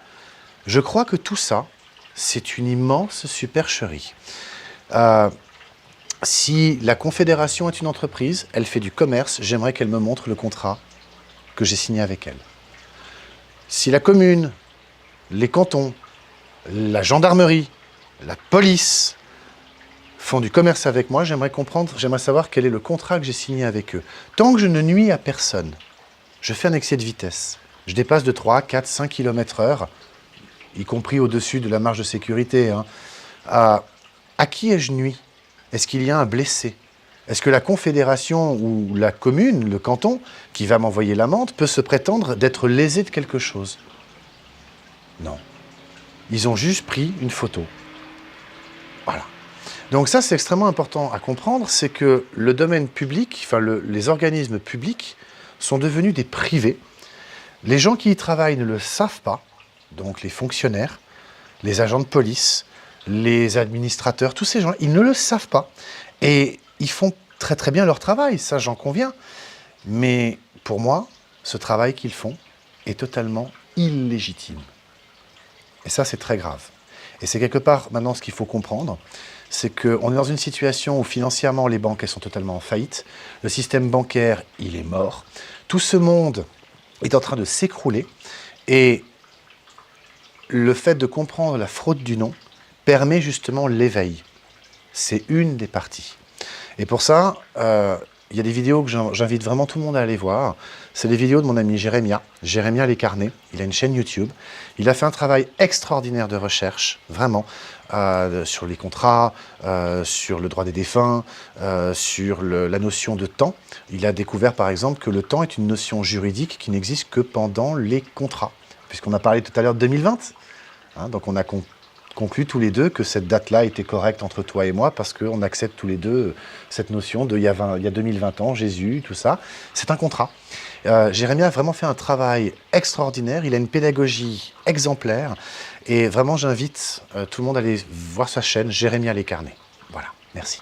S2: Je crois que tout ça, c'est une immense supercherie. Si la Confédération est une entreprise, elle fait du commerce, j'aimerais qu'elle me montre le contrat que j'ai signé avec elle. Si la commune, les cantons, la gendarmerie, la police font du commerce avec moi, j'aimerais savoir quel est le contrat que j'ai signé avec eux. Tant que je ne nuis à personne, je fais un excès de vitesse. Je dépasse de 3, 4, 5 km/h, y compris au-dessus de la marge de sécurité. Hein. À qui ai-je nuit? Est-ce qu'il y a un blessé? Est-ce que la Confédération ou la commune, le canton, qui va m'envoyer l'amende, peut se prétendre d'être lésé de quelque chose? Non. Ils ont juste pris une photo. Voilà. Donc ça, c'est extrêmement important à comprendre, c'est que le domaine public, enfin les organismes publics, sont devenus des privés. Les gens qui y travaillent ne le savent pas, donc les fonctionnaires, les agents de police, les administrateurs, tous ces gens, ils ne le savent pas. Et ils font très très bien leur travail, ça j'en conviens. Mais pour moi, ce travail qu'ils font est totalement illégitime. Et ça, c'est très grave. Et c'est quelque part, maintenant, ce qu'il faut comprendre, c'est qu'on est dans une situation où financièrement, les banques, elles sont totalement en faillite. Le système bancaire, il est mort. Tout ce monde est en train de s'écrouler. Et le fait de comprendre la fraude du nom permet justement l'éveil. C'est une des parties. Et pour ça, il y a des vidéos que j'invite vraiment tout le monde à aller voir. C'est les vidéos de mon ami Jérémia Lécarné. Il a une chaîne YouTube. Il a fait un travail extraordinaire de recherche, vraiment, sur les contrats, sur le droit des défunts, sur la notion de temps. Il a découvert, par exemple, que le temps est une notion juridique qui n'existe que pendant les contrats. Puisqu'on a parlé tout à l'heure de 2020. Hein, donc on a conclu tous les deux que cette date-là était correcte entre toi et moi parce qu'on accepte tous les deux cette notion de il y a 2020 ans, Jésus, tout ça. C'est un contrat. Jérémia a vraiment fait un travail extraordinaire. Il a une pédagogie exemplaire. Et vraiment, j'invite tout le monde à aller voir sa chaîne, Jérémia Lécarné. Voilà, merci.